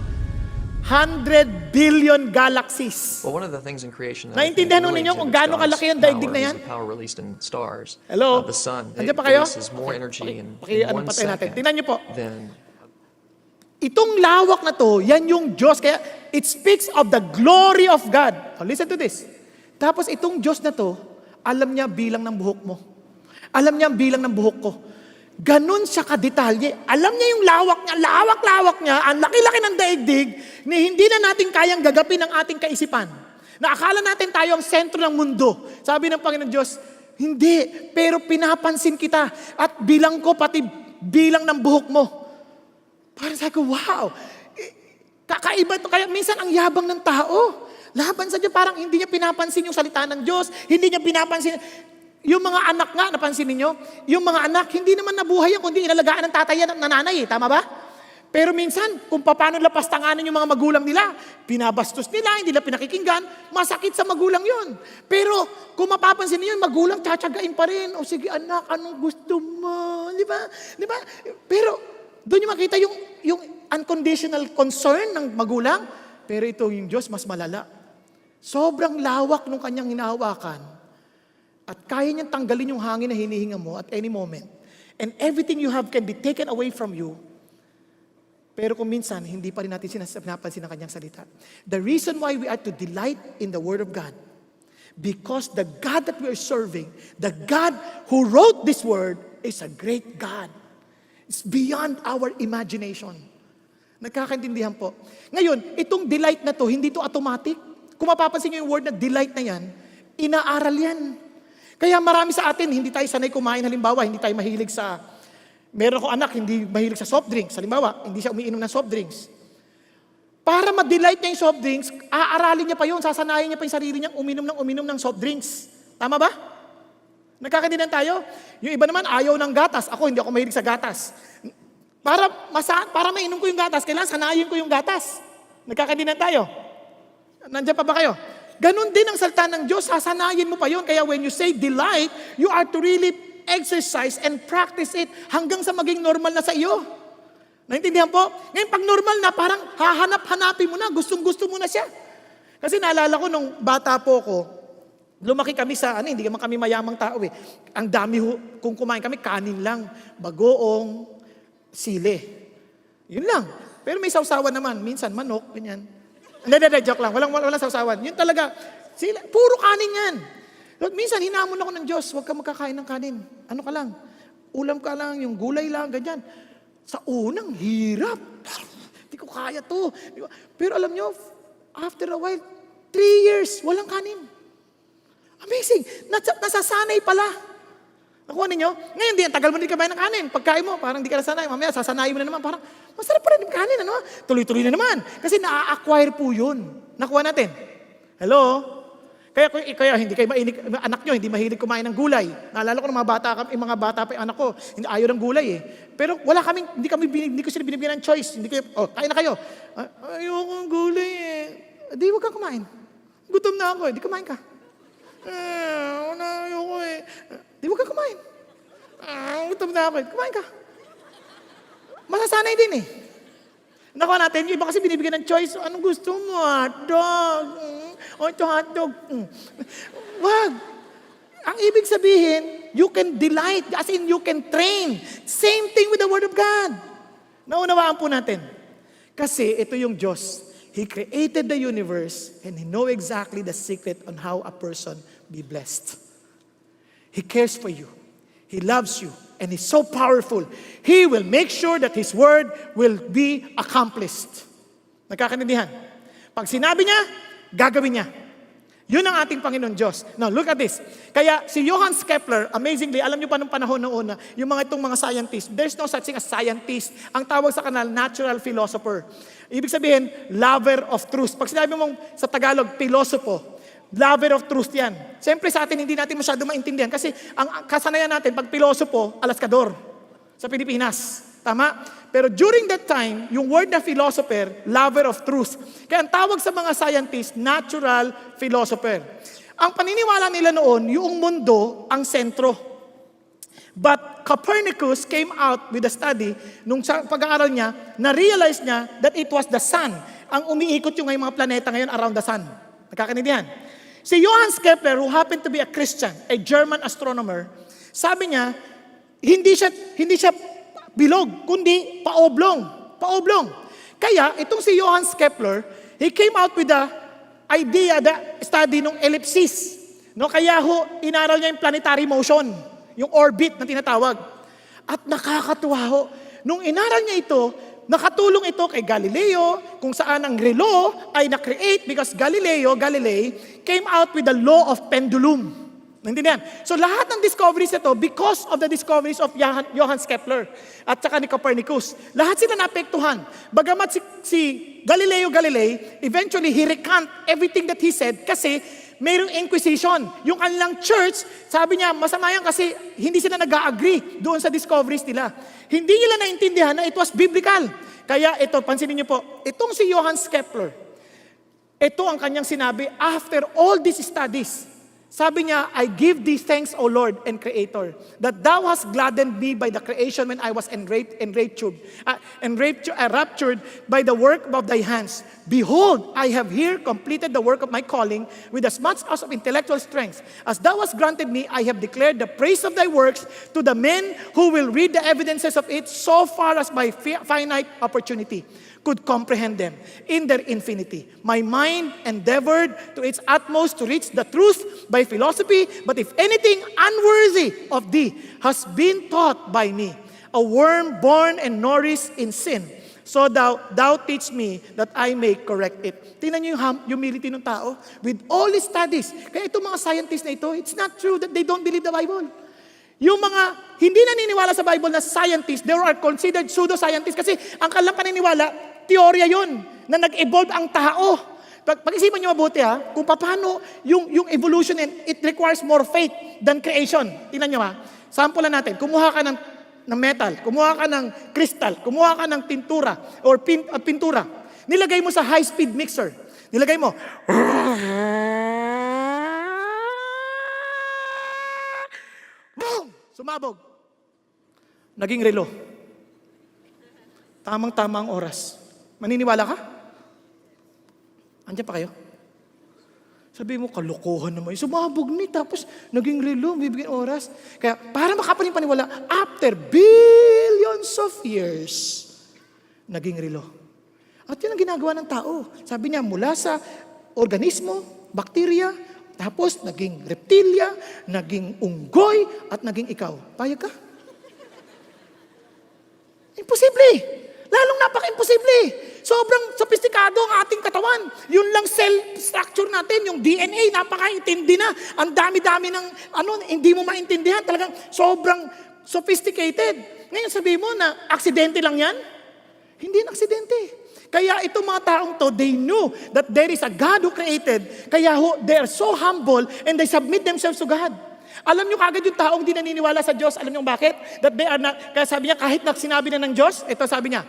100 billion galaxies. Well, one of the things in creation that Naintindihan really ninyo kung exhibits gaano God's kalaki ang daigdig na power yan? is the power released in stars. Hello? The sun, it Andiyan pa kayo? releases more energy in Ano one patay natin? second Tingnan niyo po. than Itong lawak na to, yan yung Diyos. Kaya it speaks of the glory of God. Oh, listen to this. Tapos itong Diyos na to, alam niya bilang ng buhok mo. Alam niya ang bilang ng buhok ko. Ganon siya kadetalye. Alam niya yung lawak-lawak niya, ang laki-laki ng daigdig, na hindi na natin kayang gagapin ang ating kaisipan. Na akala natin tayo ang sentro ng mundo. Sabi ng Panginoon Diyos, hindi, pero pinapansin kita at bilang ko pati bilang ng buhok mo. Parang sabi ko, wow, kakaiba to. Kaya minsan ang yabang ng tao. Laban sa Diyos, parang hindi niya pinapansin yung salita ng Diyos, hindi niya pinapansin. Yung mga anak nga, napansin niyo, yung mga anak, hindi naman nabuhay yan, kundi inalagaan ng tatay yan at nanay, tama ba? Pero minsan, kung paano lapastanganin yung mga magulang nila, pinabastos nila, hindi nila pinakikinggan, masakit sa magulang yun. Pero kung mapapansin niyo, yung magulang tsatsagain pa rin. O sige anak, anong gusto mo? Di ba? Di ba? Pero doon yung makita yung unconditional concern ng magulang. Pero ito yung Diyos, mas malala. Sobrang lawak nung kanyang hinahawakan. At kaya niyang tanggalin yung hangin na hinihinga mo at any moment. And everything you have can be taken away from you. Pero kung minsan, hindi pa rin natin sinapansin ang kanyang salita. The reason why we are to delight in the Word of God, because the God that we are serving, the God who wrote this Word, is a great God. It's beyond our imagination. Nagkakaintindihan po. Ngayon, itong delight na to, hindi to automatic. Kung mapapansin niyo yung word na delight na yan, inaaral yan. Kaya marami sa atin, hindi tayo sanay kumain. Halimbawa, hindi tayo mahilig sa... Meron ko anak, hindi mahilig sa soft drinks. Halimbawa, hindi siya umiinom ng soft drinks. Para ma-delight niya yung soft drinks, aaralin niya pa yun, sasanayin niya pa yung sarili niyang uminom ng soft drinks. Tama ba? Nagkakaintindihan tayo? Yung iba naman, ayaw ng gatas. Ako, hindi ako mahilig sa gatas. Para mainom ko yung gatas, kailangan sanayin ko yung gatas. Nagkakaintindihan tayo? Nandiyan pa ba kayo? Ganon din ang salita ng Diyos, sasanayin mo pa yun. Kaya when you say delight, you are to really exercise and practice it hanggang sa maging normal na sa iyo. Naintindihan po? Ngayon pag normal na, parang hahanap-hanapin mo na, gustong-gusto mo na siya. Kasi naalala ko nung bata po ko, lumaki kami sa, hindi naman kami mayamang tao eh. Ang dami kung kumain kami, kanin lang, bagoong, sili. Yun lang. Pero may sausawan naman, minsan manok, ganyan. Hindi, joke lang. Walang sausawan. Yun talaga, puro kanin yan. Minsan, hinamon ako ng Diyos, huwag ka magkakain ng kanin. Ano ka lang? Ulam ka lang, yung gulay lang, ganyan. Sa unang, hirap. Hindi ko kaya to. Pero alam nyo, after a while, 3 years, walang kanin. Amazing. Nasasanay pala. Nakuha ninyo? Ngayon, ang tagal mo din kabayan ng kanin. Pagkain mo, parang di ka nasanay. Mamaya, sasanayin mo na naman. Parang, masarap pa rin yung kanin. Ano? Tuloy-tuloy na naman. Kasi na-acquire po yun. Nakuha natin. Hello? Kaya hindi kayo mainig, anak nyo, hindi mahilig kumain ng gulay. Naalala ko ng mga bata pa yung anak ko, hindi ayaw ng gulay eh. Pero hindi ko sila binibigyan ng choice. Hindi kayo, kain na kayo. Ayoko ng gulay eh. Di, huwag ka kumain. Gutom na ako eh, di kumain ka. Ayoko eh. Di, huwag ka kumain. Gutom na ako eh, kumain ka. Masasanay din eh. Nakuha natin, yung iba kasi binibigyan ng choice, anong gusto mo? Hotdog. O ito hotdog. Wag. Ang ibig sabihin, you can delight, as in you can train. Same thing with the Word of God. Naunawaan po natin. Kasi ito yung Diyos. He created the universe and He know exactly the secret on how a person be blessed. He cares for you. He loves you. And He's so powerful. He will make sure that His word will be accomplished. Nagkakaintindihan? Pag sinabi niya, gagawin niya. Yun ang ating Panginoon Diyos. Now, look at this. Kaya si Johann Kepler, amazingly, alam niyo pa nung panahon noon, yung itong mga scientists, there's no such thing as scientist. Ang tawag sa kanal, natural philosopher. Ibig sabihin, lover of truth. Pag sinabi mong sa Tagalog, pilosopo, lover of truth yan. Siyempre sa atin, hindi natin masyado maintindihan kasi ang kasanayan natin, pag pilosopo, alaskador sa Pilipinas. Tama? Pero during that time, yung word na philosopher, lover of truth. Kaya ang tawag sa mga scientists, natural philosopher. Ang paniniwala nila noon, yung mundo ang sentro. But Copernicus came out with a study, nung pag-aaral niya, na-realize niya that it was the sun ang umiikot yung mga planeta ngayon around the sun. Nakakaintindihan? Si Johann Kepler, who happened to be a Christian, a German astronomer, sabi niya, hindi siya bilog, kundi paoblong. Paoblong. Kaya, itong si Johann Kepler, he came out with the idea, the study ng ellipsis. No? Kaya inaral niya yung planetary motion, yung orbit na tinatawag. At nakakatuwa ho, nung inaral niya ito, nakatulong ito kay Galileo, kung saan ang relo ay na-create because Galilei came out with the law of pendulum. Naintindihan? So lahat ng discoveries ito, because of the discoveries of Johann Kepler at saka ni Copernicus, lahat sila naapektuhan. Bagamat si Galileo Galilei, eventually he recant everything that he said kasi mayroong inquisition. Yung kanilang church, sabi niya, masama yan kasi hindi sila nag-agree doon sa discoveries nila. Hindi nila naintindihan na it was biblical. Kaya ito, pansinin niyo po, itong si Johann Kepler, ito ang kanyang sinabi after all these studies. Sabi niya, I give thee thanks, O Lord and Creator, that Thou hast gladdened me by the creation when I was raptured by the work of Thy hands. Behold, I have here completed the work of my calling with as much as of intellectual strength. As Thou hast granted me, I have declared the praise of Thy works to the men who will read the evidences of it so far as my finite opportunity could comprehend them in their infinity. My mind endeavored to its utmost to reach the truth by philosophy, but if anything unworthy of thee has been taught by me, a worm born and nourished in sin, so thou teach me that I may correct it. Tingnan niyo yung humility ng tao with all his studies. Kaya itong mga scientists na ito, it's not true that they don't believe the Bible. Yung mga hindi naniniwala sa Bible na scientists, they are considered pseudo-scientists kasi ang kanilang paniniwala, teorya yun, na nag-evolve ang tao. Pag-isipan nyo mabuti kung paano yung evolution, and it requires more faith than creation. Tingnan nyo sample natin, kumuha ka ng metal, kumuha ka ng crystal, kumuha ka ng tintura or pintura. Nilagay mo sa high-speed mixer. Nilagay mo. Boom! Sumabog. Naging relo. Tamang-tama ang oras. Maniniwala ka? Andiyan pa kayo? Sabi mo, kalokohan naman. Sumabog ni, tapos naging relo, bibigyan oras. Kaya, para makapaniwala, after billions of years, naging relo. At yun ang ginagawa ng tao. Sabi niya, mula sa organismo, bakterya, tapos naging reptilya, naging unggoy, at naging ikaw. Payag ka? Imposible! Lalong napaka-imposible. Sobrang sophisticado ang ating katawan. Yun lang cell structure natin, yung DNA, napaka-intindi na. Ang dami-dami ng, hindi mo maintindihan. Talagang sobrang sophisticated. Ngayon sabi mo na, aksidente lang yan? Hindi na aksidente. Kaya itong mga taong to, they knew that there is a God who created. Kaya they are so humble and they submit themselves to God. Alam nyo kagad yung taong di naniniwala sa Diyos. Alam nyo bakit? That they are not, kaya sabi niya, kahit na sinabi na ng Diyos, ito sabi niya,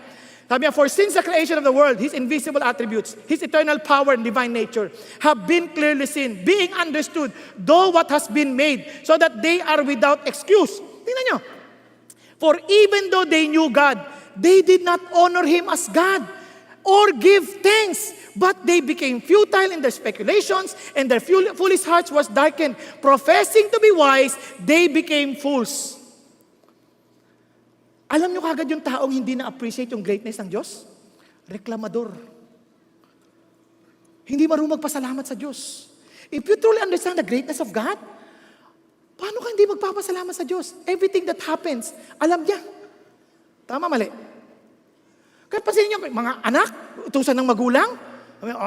for since the creation of the world, His invisible attributes, His eternal power and divine nature have been clearly seen, being understood, though what has been made, so that they are without excuse. Tingnan nyo. For even though they knew God, they did not honor Him as God or give thanks, but they became futile in their speculations, and their foolish hearts was darkened. Professing to be wise, they became fools. Alam nyo kagad yung taong hindi na-appreciate yung greatness ng Diyos? Reklamador. Hindi marunong magpasalamat sa Diyos. If you truly understand the greatness of God, paano ka hindi magpapasalamat sa Diyos? Everything that happens, alam niya. Tama, mali? Kaya pansinin nyo, mga anak, utusan ng magulang,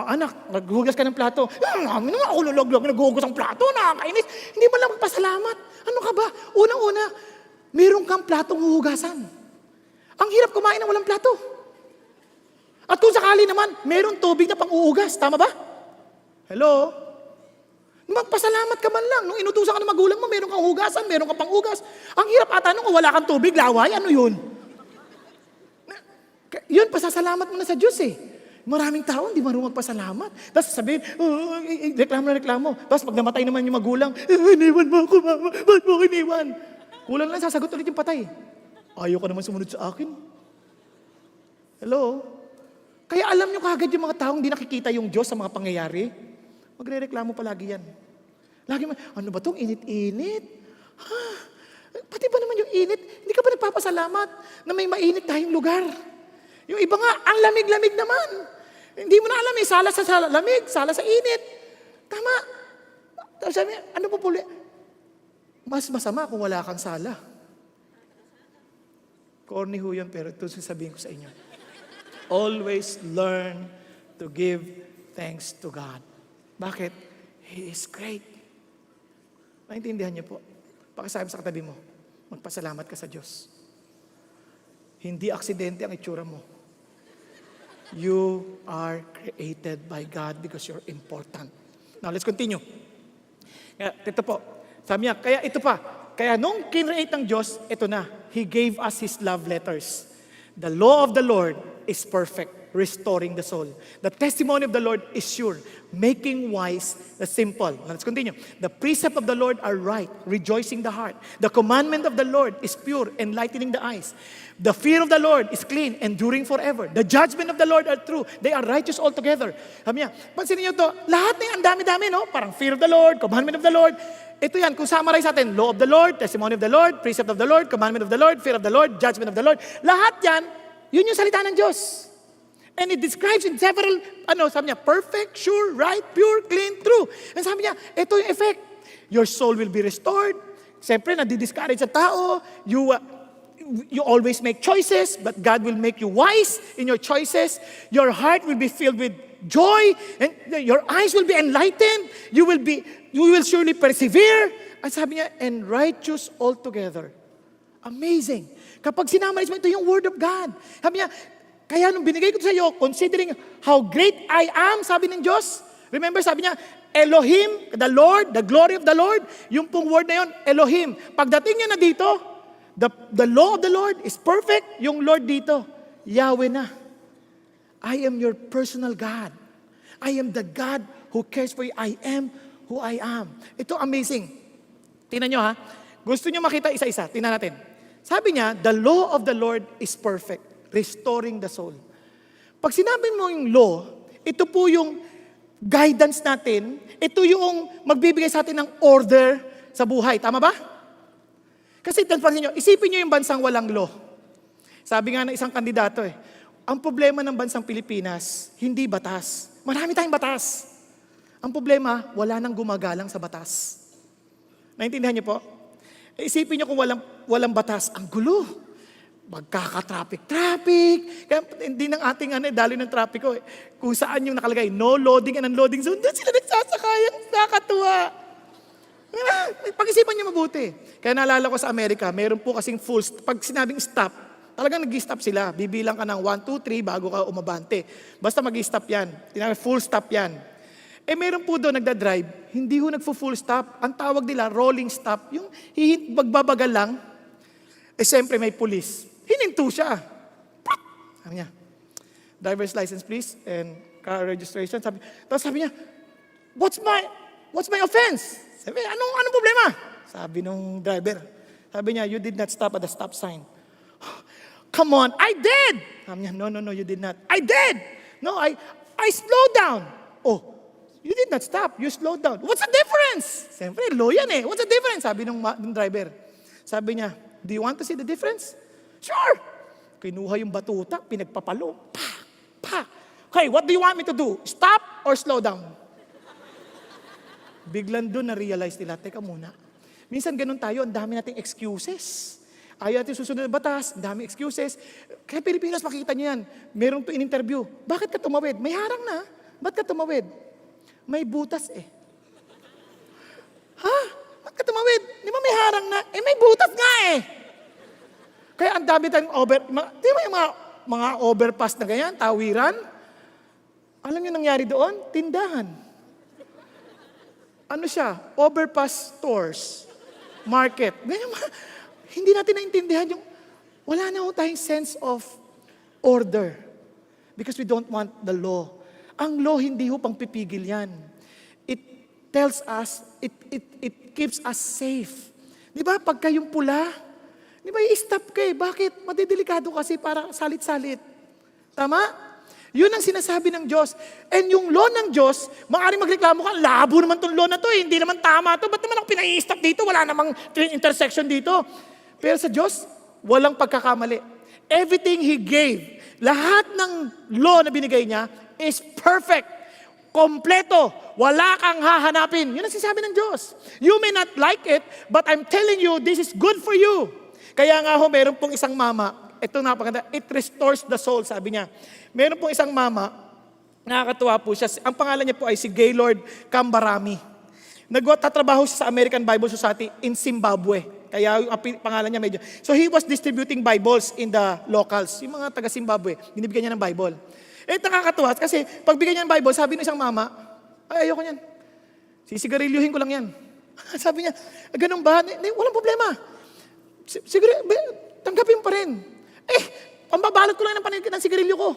anak, naghugas ka ng plato. Namin naman ako lulog-log, naghugas ng plato, nakakainis. Hindi man lang magpasalamat. Ano ka ba? Unang-una, meron kang platong huhugasan. Ang hirap kumain ng walang plato. At kung sakali naman, meron tubig na pang-uugas. Tama ba? Hello? Magpasalamat ka man lang. Nung inutusan ka ng magulang mo, meron kang hugasan, meron kang pang-ugas. Ang hirap ata nung wala kang tubig, laway, ano yun? Yun, pasasalamat mo na sa Diyos eh. Maraming tao, hindi marunong magpasalamat. Tapos sabihin, reklamo. Tapos pag namatay naman yung magulang, iniwan mo ako, mama. Ba't mo iniwan? Kulang lang, sasagot ulit yung patay. Ayaw ka naman sumunod sa akin. Hello? Kaya alam nyo kagad yung mga taong hindi nakikita yung Diyos sa mga pangyayari. Magre-reklamo palagi yan. Lagi mo, ano ba itong init-init? Ha? Pati ba naman yung init? Hindi ka ba nagpapasalamat na may mainit tayong lugar? Yung iba nga, ang lamig-lamig naman. Hindi mo na alam eh, sala sa lamig, sala sa init. Tama. Tapos sabi, ano po puli? Mas masama kung wala kang sala. Corny ho yun, pero ito sasabihin ko sa inyo. Always learn to give thanks to God. Bakit? He is great. Naintindihan niyo po. Pakisabi sa katabi mo, magpasalamat ka sa Diyos. Hindi aksidente ang itsura mo. You are created by God because you're important. Now, let's continue. Kaya, ito po. Sabi niya, kaya ito pa. Kaya nung kinreate ng Diyos, ito na. He gave us His love letters. The law of the Lord is perfect, restoring the soul. The testimony of the Lord is sure, making wise the simple. Now, let's continue. The precept of the Lord are right, rejoicing the heart. The commandment of the Lord is pure, enlightening the eyes. The fear of the Lord is clean, enduring forever. The judgment of the Lord are true. They are righteous altogether. Sabi niya, pansinin niyo to, lahat na yan, ang dami-dami, no? Parang fear of the Lord, commandment of the Lord. Ito yan, kung summarize natin, law of the Lord, testimony of the Lord, precept of the Lord, commandment of the Lord, fear of the Lord, judgment of the Lord. Lahat yan, yun yung salita ng Diyos. And it describes in several, sabi niya, perfect, sure, right, pure, clean, true. And sabi niya, ito yung effect. Your soul will be restored. Siyempre, nadi-discourage sa tao. You always make choices, but God will make you wise in your choices. Your heart will be filled with joy, and your eyes will be enlightened. You will surely persevere. At sabi niya, and righteous altogether. Amazing. Kapag sinamarize mo, ito yung word of God. Sabi niya, kaya nung binigay ko sa iyo, considering how great I am, sabi ng Diyos. Remember, sabi niya, Elohim, the Lord, the glory of the Lord. Yung pong word na yun, Elohim. Pagdating niya na dito, the law of the Lord is perfect. Yung Lord dito, Yahweh na. I am your personal God. I am the God who cares for you. I am who I am. Ito amazing. Tingnan nyo ha. Gusto nyo makita isa-isa. Tingnan natin. Sabi niya, the law of the Lord is perfect, restoring the soul. Pag sinabi mo yung law, ito po yung guidance natin. Ito yung magbibigay sa atin ng order sa buhay. Tama ba? Kasi pansin nyo, isipin nyo yung bansang walang law. Sabi nga ng isang kandidato ang problema ng bansang Pilipinas, hindi batas. Marami tayong batas. Ang problema, wala nang gumagalang sa batas. Naintindihan niyo po? Isipin niyo kung walang batas, ang gulo. Magkaka-traffic. Kaya hindi ng ating daloy ng trapiko kung saan yung nakalagay, no loading and unloading zone, doon sila nagsasakay, ang nakakatuwa. Pag-isipan niyo mabuti. Kaya naalala ko sa Amerika, meron po kasing pag sinabing stop, talagang nag-stop sila. Bibilang ka ng 1, 2, 3 bago ka umabante. Basta mag-stop yan. Full stop yan. Meron po doon nagda-drive, hindi ho nagfo-full stop. Ang tawag nila, rolling stop. Yung magbabagal lang. Siyempre may police. Hininto siya. Sabi niya, driver's license please, and car registration. Tapos sabi niya, what's my offense? Sabi, anong problema? Sabi nung driver. Sabi niya, you did not stop at the stop sign. Come on, I did! Sabi niya, no, you did not. I did! No, I slowed down. Oh, you did not stop, you slowed down. What's the difference? Siyempre, law yan What's the difference? Sabi nung driver. Sabi niya, do you want to see the difference? Sure! Kinuha yung batuta, pinagpapalo. Pa! Okay, what do you want me to do? Stop or slow down? Biglan doon na-realize nila, teka muna. Minsan ganun tayo, ang dami nating excuses. Ayaw natin susunod na batas, ang dami excuses. Kaya Pilipinas, makikita niyo yan. Meron to in-interview. Bakit ka tumawid? May harang na. Ba't ka tumawid? May butas Ha? Ba't ka tumawid? Di ba may harang na? May butas nga Kaya ang dami tayong di ba yung mga overpass na ganyan, tawiran? Alam niyo nangyari doon? Tindahan. Ano siya? Overpass stores. Market. Ganyan, hindi natin naintindihan yung, wala na tayong sense of order. Because we don't want the law. Ang law, hindi pang pipigil yan. It tells us, it keeps us safe. Di ba, pagka yung pula, di ba, i-stop ka Bakit? Madidelikado kasi para salit-salit. Tama? Yun ang sinasabi ng Diyos. And yung law ng Diyos, maaaring magreklamo ka, labo naman tong law na to, hindi naman tama to, ba't naman ako pinai-stop dito? Wala namang intersection dito. Pero sa Diyos, walang pagkakamali. Everything He gave, lahat ng law na binigay niya is perfect. Kompleto. Wala kang hahanapin. Yun ang sinasabi ng Diyos. You may not like it, but I'm telling you, this is good for you. Kaya nga meron pong isang mama, ito napakaganda, it restores the soul, sabi niya. Meron pong isang mama, nakakatuwa po siya. Ang pangalan niya po ay si Gaylord Kambarami. Nagtatrabaho siya sa American Bible Society in Zimbabwe. Kaya yung pangalan niya medyo. So he was distributing Bibles in the locals. Yung mga taga Zimbabwe, binibigyan niya ng Bible. Nakakatuwa kasi pagbigyan niya ng Bible, sabi ng isang mama, ay ayoko niyan. Sisigarilyuhin ko lang yan. Sabi niya, ganun ba? Walang problema. Siguro, tanggapin pa rin. Pambabalot ko lang ng sigarilyo ko.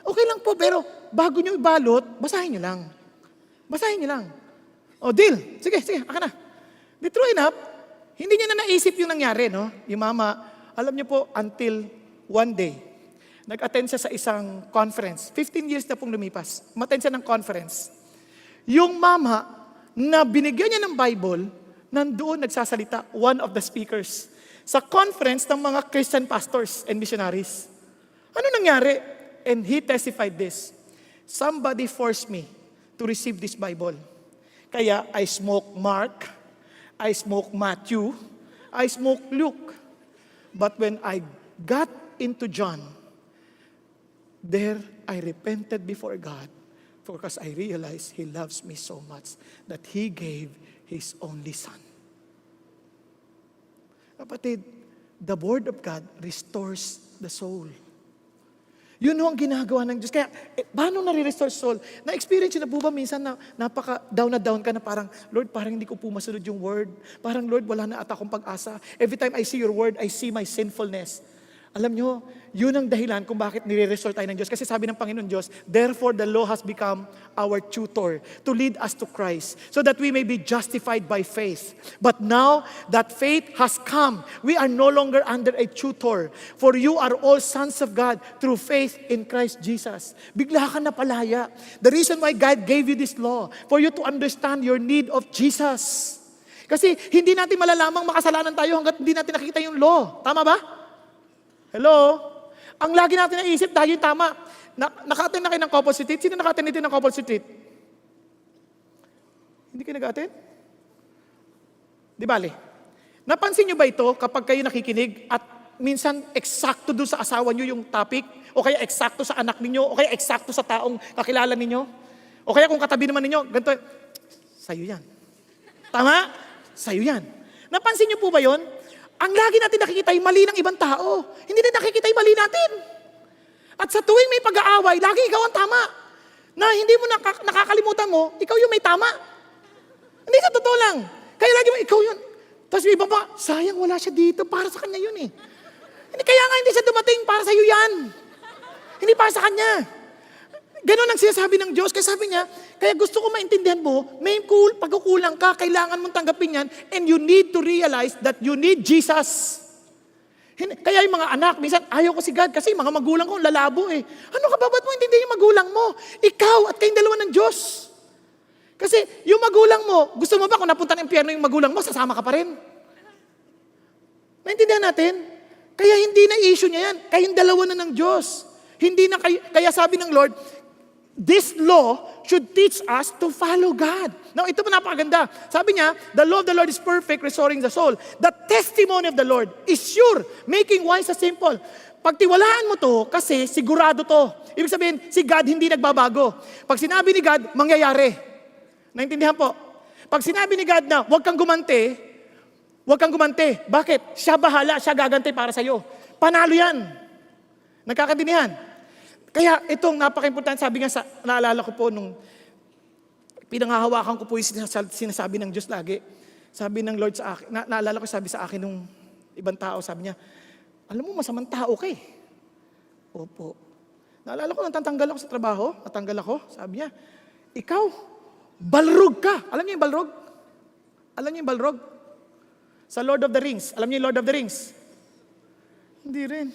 Okay lang po, pero bago niyo ibalot, basahin niyo lang. Basahin niyo lang. O, deal. Sige, aka na. Di true enough, hindi niya na naisip yung nangyari, no? Yung mama, alam niyo po, until one day, nag-attend siya sa isang conference. 15 years na pong lumipas. Umattend siya ng conference. Yung mama, na binigyan niya ng Bible, nandoon nagsasalita, one of the speakers, sa conference ng mga Christian pastors and missionaries. Ano nangyari? And he testified this. Somebody forced me to receive this Bible. Kaya I smoke Mark, I smoke Matthew, I smoke Luke. But when I got into John, there I repented before God because I realized He loves me so much that He gave His only Son. Kapatid, the Word of God restores the soul. Yun ang ginagawa ng Diyos. Kaya, paano nare-restore soul? Na-experience yun na po ba minsan na napaka-down na down ka na parang, Lord, parang hindi ko po masunod yung Word. Parang, Lord, wala na ata akong pag-asa. Every time I see your Word, I see my sinfulness. Alam nyo, yun ang dahilan kung bakit nire-restore tayo ng Diyos. Kasi sabi ng Panginoon Diyos, therefore the law has become our tutor to lead us to Christ so that we may be justified by faith. But now that faith has come, we are no longer under a tutor. For you are all sons of God through faith in Christ Jesus. Bigla ka na palaya. The reason why God gave you this law, for you to understand your need of Jesus. Kasi hindi natin malalamang makasalanan tayo hanggat hindi natin nakikita yung law. Tama ba? Hello? Ang lagi natin naisip, tayo yung tama. Naka-attend na kayo ng couple retreat? Sino naka-attend dito ng couple retreat? Hindi kayo nag-attend? Di bale. Napansin nyo ba ito kapag kayo nakikinig at minsan eksakto doon sa asawa nyo yung topic? O kaya eksakto sa anak ninyo? O kaya eksakto sa taong kakilala ninyo? O kaya kung katabi naman ninyo, ganito, sa'yo yan. Tama? Sa'yo yan. Napansin nyo po ba yon? Ang lagi natin nakikita yung mali ng ibang tao. Hindi na nakikita yung mali natin. At sa tuwing may pag-aaway, lagi ikaw ang tama. Na hindi mo nakakalimutan mo, ikaw yung may tama. Hindi sa totoo lang. Kaya lagi mo, ikaw yun. Tapos may iba pa, sayang wala siya dito, para sa kanya yun eh. Kaya nga hindi siya dumating, para sa iyo yan. Hindi para sa kanya. Ganon ang sinasabi ng Diyos. Kaya sabi niya, kaya gusto ko maintindihan mo, may pagkukulang ka, kailangan mong tanggapin yan, and you need to realize that you need Jesus. Kaya yung mga anak, minsan ayaw ko si God kasi mga magulang ko lalabo eh. Ano ka ba? Ba't mo intindihan yung magulang mo? Ikaw at kayong dalawa ng Diyos. Kasi yung magulang mo, gusto mo ba kung napunta ng impyerno yung magulang mo, sasama ka pa rin? Naintindihan natin? Kaya hindi na issue niya yan. Kayong dalawa na ng Diyos. Hindi na kaya sabi ng Lord, this law should teach us to follow God. Now, ito pa napakaganda. Sabi niya, the law of the Lord is perfect, restoring the soul. The testimony of the Lord is sure, making wise the simple. Pagtiwalaan mo to, kasi sigurado to. Ibig sabihin, si God hindi nagbabago. Pag sinabi ni God, mangyayari. Naintindihan po? Pag sinabi ni God na, huwag kang gumante, huwag kang gumante. Bakit? Siya bahala, siya gagante para sa'yo. Panalo yan. Nagkakadinihan. Kaya itong napaka-importante, sabi nga, naalala ko po nung pinanghahawakan ko po yung sinasabi ng Diyos lagi. Sabi ng Lord sa akin, naalala ko sabi sa akin nung ibang tao, sabi niya, alam mo, masamang tao ka eh. Opo. Naalala ko, natatanggal ako sa trabaho, natanggal ako, sabi niya, ikaw, balrog ka. Alam niyo yung balrog? Alam niyo yung balrog? Sa Lord of the Rings. Alam niyo yung Lord of the Rings? Hindi rin.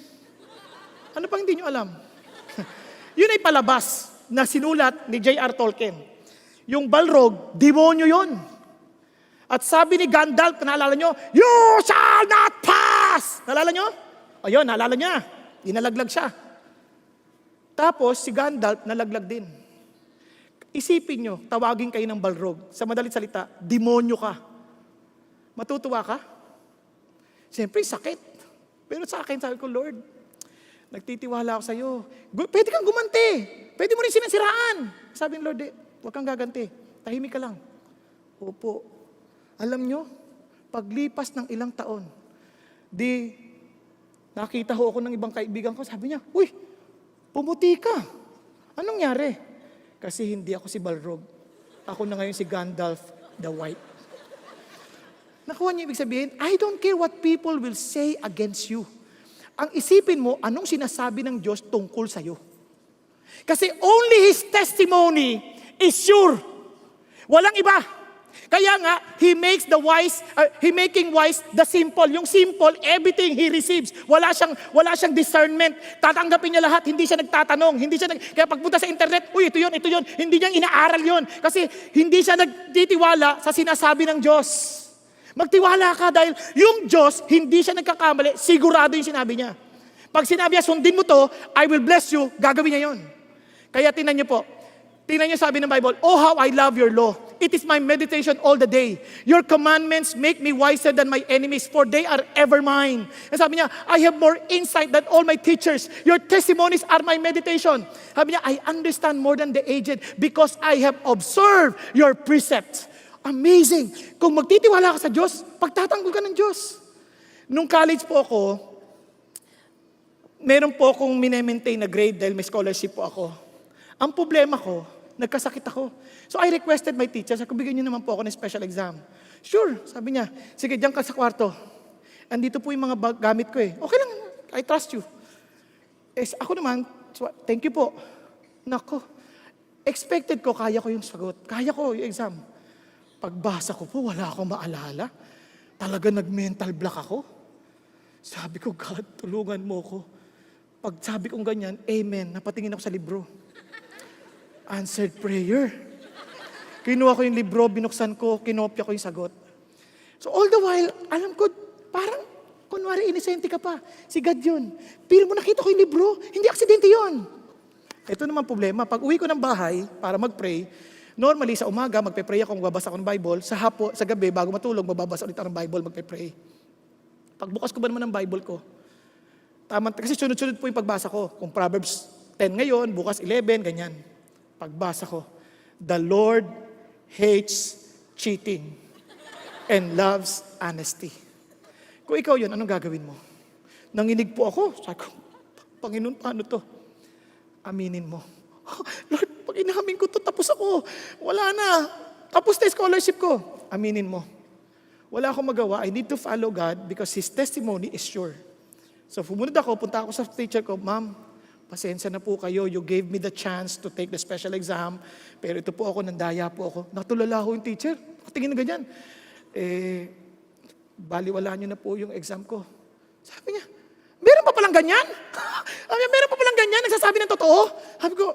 Ano pang hindi niyo alam? Yun ay palabas na sinulat ni J.R. Tolkien. Yung balrog, demonyo yun. At sabi ni Gandalf, naalala nyo, you shall not pass! Naalala nyo? Ayun, naalala niya. Inalaglag siya. Tapos si Gandalf nalaglag din. Isipin nyo, tawagin kayo ng balrog. Sa madalit salita, demonyo ka. Matutuwa ka? Siyempre, sakit. Pero sa akin, sabi ko, Lord, nagtitiwala ako sa iyo. Pwede kang gumanti. Pwede mo rin sinasiraan. Sabi ng Lord, huwag kang gaganti. Tahimik ka lang. Opo. Alam nyo, paglipas ng ilang taon, nakita ho ako ng ibang kaibigan ko, sabi niya, uy, pumuti ka. Anong nangyari? Kasi hindi ako si Balrog. Ako na ngayon si Gandalf the White. Nakuha niyo ibig sabihin, I don't care what people will say against you. Ang isipin mo, anong sinasabi ng Diyos tungkol sa'yo. Kasi only His testimony is sure. Walang iba. Kaya nga, He making wise the simple. Yung simple, everything He receives. Wala siyang discernment. Tatanggapin niya lahat, hindi siya nagtatanong. Kaya pagpunta sa internet, uy, ito yun. Hindi niya inaaral yun. Kasi hindi siya nagtitiwala sa sinasabi ng Diyos. Magtiwala ka dahil yung Diyos, hindi siya nagkakamali, sigurado yung sinabi niya. Pag sinabi niya, sundin mo to, I will bless you, gagawin niya yun. Kaya tingnan niyo po, tingnan niyo sabi ng Bible, oh how I love your law. It is my meditation all the day. Your commandments make me wiser than my enemies, for they are ever mine. And sabi niya, I have more insight than all my teachers. Your testimonies are my meditation. Sabi niya, I understand more than the aged because I have observed your precepts. Amazing. Kung magtitiwala ka sa Diyos, pagtatanggol ka ng Diyos. Nung college po ako, meron po akong minemaintain na grade dahil may scholarship po ako. Ang problema ko, nagkasakit ako. So I requested my teacher, sabi ko, bigyan niyo naman po ako ng special exam. Sure, sabi niya, sige, diyan ka sa kwarto. Andito po yung mga gamit ko eh. Okay lang, I trust you. Ako naman, thank you po. Nako, expected ko, kaya ko yung sagot. Kaya ko yung exam. Pagbasa ko po, wala akong maalala. Talaga nag-mental block ako. Sabi ko, God, tulungan mo ko. Pag sabi kong ganyan, amen, napatingin ako sa libro. Answered prayer. Kinuha ko yung libro, binuksan ko, kinopya ko yung sagot. So all the while, alam ko, parang, kunwari, inisente ka pa. Si God yun. Feel mo, nakita ko yung libro, hindi aksidente yun. Ito naman problema, pag uwi ko ng bahay para mag-pray, normally sa umaga, magpe-pray ako, magbabasa ako ng Bible. Sa gabi, bago matulog, magbabasa ulit ako ng Bible, magpe-pray. Pagbukas ko ba naman ng Bible ko, tama, kasi sunod-sunod po yung pagbasa ko. Kung Proverbs 10 ngayon, bukas 11, ganyan. Pagbasa ko, the Lord hates cheating and loves honesty. Kung ikaw yun, anong gagawin mo? Nanginig po ako. Sabi ko, Panginoon, paano to? Aminin mo. Lord, pag inamin ko to, tapos ako. Wala na. Tapos na scholarship ko. Aminin mo. Wala akong magawa. I need to follow God because His testimony is sure. So, pumunod ako, punta ako sa teacher ko, Ma'am, pasensya na po kayo. You gave me the chance to take the special exam. Pero ito po ako, nandaya po ako. Natulala ko yung teacher. Tingin na ganyan. Baliwala niyo na po yung exam ko. Sabi niya, meron pa palang ganyan? Sabi niya, meron pa palang ganyan? Nagsasabi ng totoo? Sabi ko,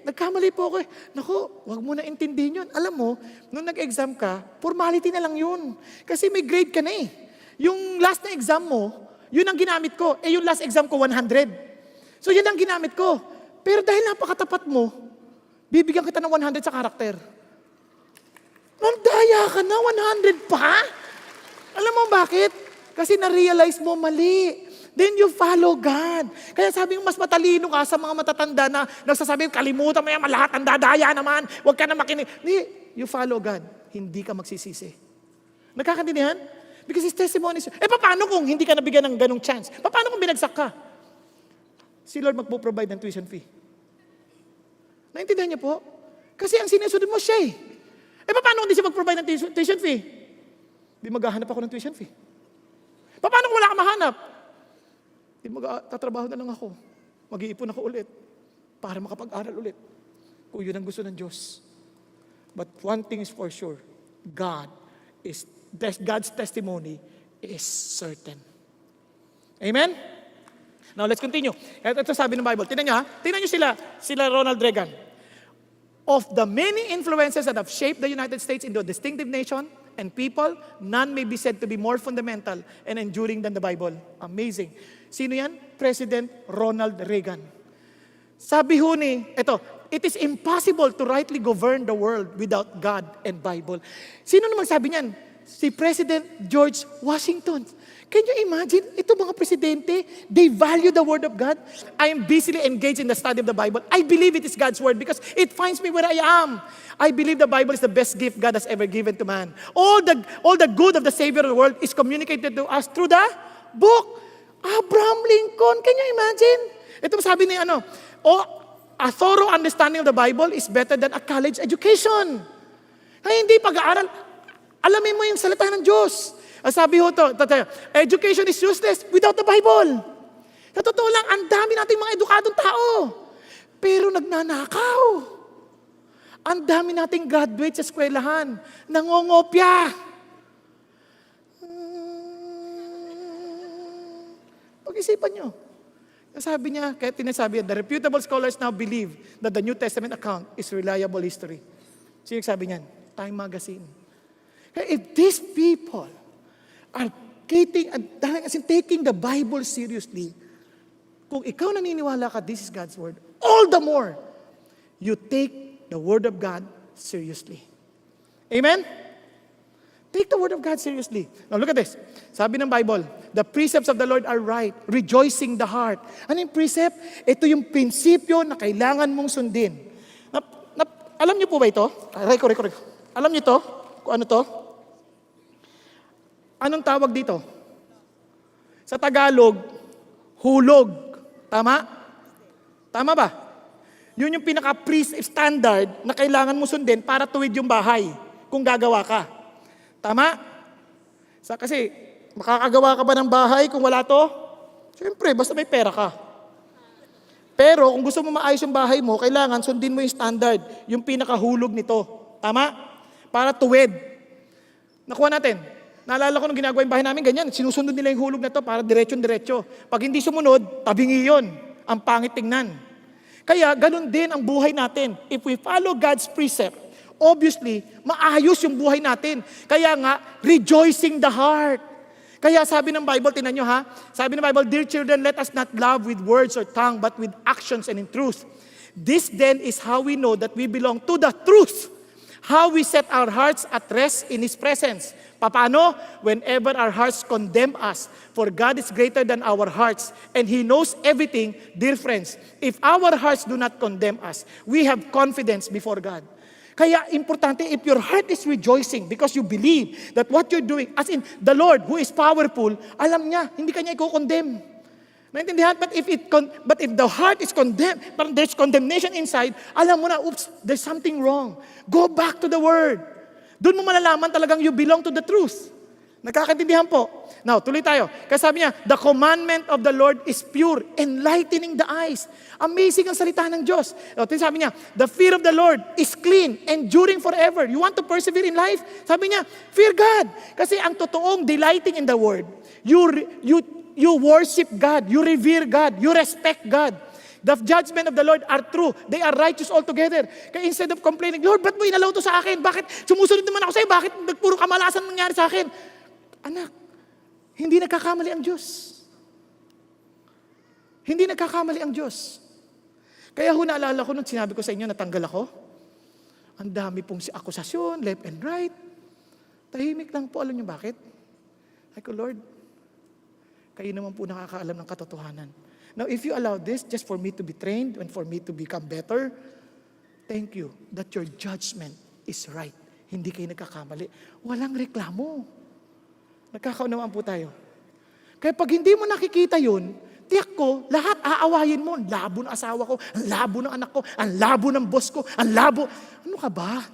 nagkamali po ako eh. Naku, wag mo na intindihin yun. Alam mo, nung nag-exam ka, formality na lang yun. Kasi may grade ka na eh. Yung last na exam mo, yun ang ginamit ko. Yung last exam ko, 100. So yun ang ginamit ko. Pero dahil napakatapat mo, bibigyan kita ng 100 sa karakter. Nandaya ka na, 100 pa? Alam mo bakit? Kasi na-realize mo mali. Then you follow God. Kaya sabi mo, mas matalino ka sa mga matatanda na nagsasabi, kalimutan mo yan, lahat ang dadaya naman, huwag ka na makinig. You follow God. Hindi ka magsisisi. Nagkakaintindihan? Because His testimony is, paano kung hindi ka nabigyan ng ganong chance? Paano kung binagsak ka? Si Lord magpo-provide ng tuition fee. Naintindihan niyo po? Kasi ang sinusunod mo siya eh. Paano kung hindi siya mag-provide ng tuition fee? Di maghahanap ako ng tuition fee. Paano kung wala ka mahanap? Tatrabaho na lang ako. Mag-iipon ako ulit para makapag-aral ulit. Kung yun ang gusto ng Diyos. But one thing is for sure, God's testimony is certain. Amen? Now let's continue. Ito sabi ng Bible. Tingnan nyo sila Ronald Reagan. Of the many influences that have shaped the United States into a distinctive nation and people, none may be said to be more fundamental and enduring than the Bible. Amazing. Sino yan? President Ronald Reagan. Sabi ho it is impossible to rightly govern the world without God and Bible. Sino naman sabi niyan? Si President George Washington. Can you imagine? Ito mga presidente, they value the Word of God. I am busily engaged in the study of the Bible. I believe it is God's Word because it finds me where I am. I believe the Bible is the best gift God has ever given to man. All the good of the Savior of the world is communicated to us through the book. Abraham Lincoln, can you imagine? Ito sabi ni a thorough understanding of the Bible is better than a college education. Ay, hindi pag-aaral. Alamin mo yung salita ng Diyos. Sabi ho education is useless without the Bible. Sa totoo lang, ang dami nating mga edukadong tao. Pero nagnanakaw. Ang dami nating graduate sa eskwelahan. Nangongopya. Pag-isipan nyo. Sabi niya, kaya tinasabi niya, the reputable scholars now believe that the New Testament account is reliable history. Sino sabi niyan? Time Magazine. If these people are taking the Bible seriously, kung ikaw naniniwala ka, this is God's Word, all the more, you take the Word of God seriously. Amen? Take the Word of God seriously. Now look at this. Sabi ng Bible, the precepts of the Lord are right, rejoicing the heart. Ano yung precept? Ito yung prinsipyo na kailangan mong sundin. Alam niyo po ba ito? Reko. Alam niyo to? Kung ano to? Anong tawag dito? Sa Tagalog, hulog. Tama? Tama ba? Yun yung pinaka-standard na kailangan mo sundin para tuwid yung bahay kung gagawa ka. Tama? Kasi makakagawa ka ba ng bahay kung wala to? Siyempre, basta may pera ka. Pero kung gusto mo maayos yung bahay mo, kailangan sundin mo yung standard, yung pinakahulog nito. Tama? Para tuwid. Nakuha natin. Naalala ko nung ginagawa yung bahay namin, ganyan. Sinusunod nila yung hulog na to para diretsyon-diretso. Pag hindi sumunod, tabingi yun. Ang pangit tingnan. Kaya, ganun din ang buhay natin. If we follow God's precept, obviously, maayos yung buhay natin. Kaya nga, rejoicing the heart. Kaya sabi ng Bible, tinan nyo ha, sabi ng Bible, "Dear children, let us not love with words or tongue, but with actions and in truth. This then is how we know that we belong to the truth. How we set our hearts at rest in His presence." Paano? Whenever our hearts condemn us. For God is greater than our hearts, and He knows everything. Dear friends, if our hearts do not condemn us, we have confidence before God. Kaya importante, if your heart is rejoicing because you believe that what you're doing, as in the Lord who is powerful, alam niya, hindi kanya i-condemn. Naintindihan? But if the heart is condemned, but there's condemnation inside, alam mo na, oops, there's something wrong. Go back to the Word. Doon mo malalaman talagang you belong to the truth. Nagkakaintindihan po? Now, tuloy tayo. Kaya sabi niya, the commandment of the Lord is pure, enlightening the eyes. Amazing ang salita ng Diyos. Sabi niya, the fear of the Lord is clean, enduring forever. You want to persevere in life? Sabi niya, fear God. Kasi ang totoong delighting in the Word, you worship God, you revere God, you respect God. The judgment of the Lord are true. They are righteous altogether. Kaya instead of complaining, Lord, ba't mo inalaw to sa akin? Bakit sumusunod naman ako sa'yo? Bakit puro kamalasan nangyari sa akin? Anak, hindi nagkakamali ang Diyos. Hindi nagkakamali ang Diyos. Kaya naalala ko nung sinabi ko sa inyo, natanggal ako. Ang dami pong akusasyon, left and right. Tahimik lang po. Alam niyo bakit? Ay ko, Lord, kayo naman po nakakaalam ng katotohanan. Now, if you allow this just for me to be trained and for me to become better, thank you that your judgment is right. Hindi kayo nagkakamali. Walang reklamo. Nagkakaunawaan po tayo. Kaya pag hindi mo nakikita yun, tiyak ko, lahat aawayin mo. Ang labo ng asawa ko, ang labo ng anak ko, ang labo ng boss ko, ang labo. Ano ka ba?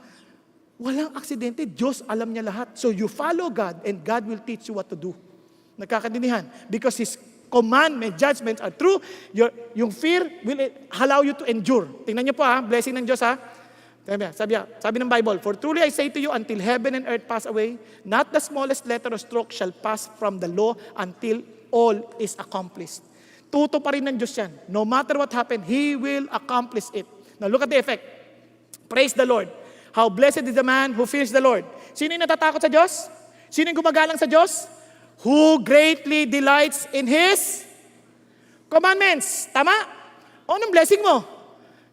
Walang aksidente. Diyos alam niya lahat. So you follow God and God will teach you what to do. Nagkakaintindihan? Because His commandment, judgments are true. Yung fear will allow you to endure. Tingnan niyo po ha, blessing ng Diyos ha. Sabi ng Bible, "For truly I say to you, until heaven and earth pass away, not the smallest letter or stroke shall pass from the law until all is accomplished." Tuto pa rin ng Diyos yan. No matter what happened, He will accomplish it. Now look at the effect. Praise the Lord. How blessed is the man who fears the Lord. Sino yung natatakot sa Diyos? Sino yung gumagalang sa Diyos? Who greatly delights in His commandments. Tama? O, anong blessing mo?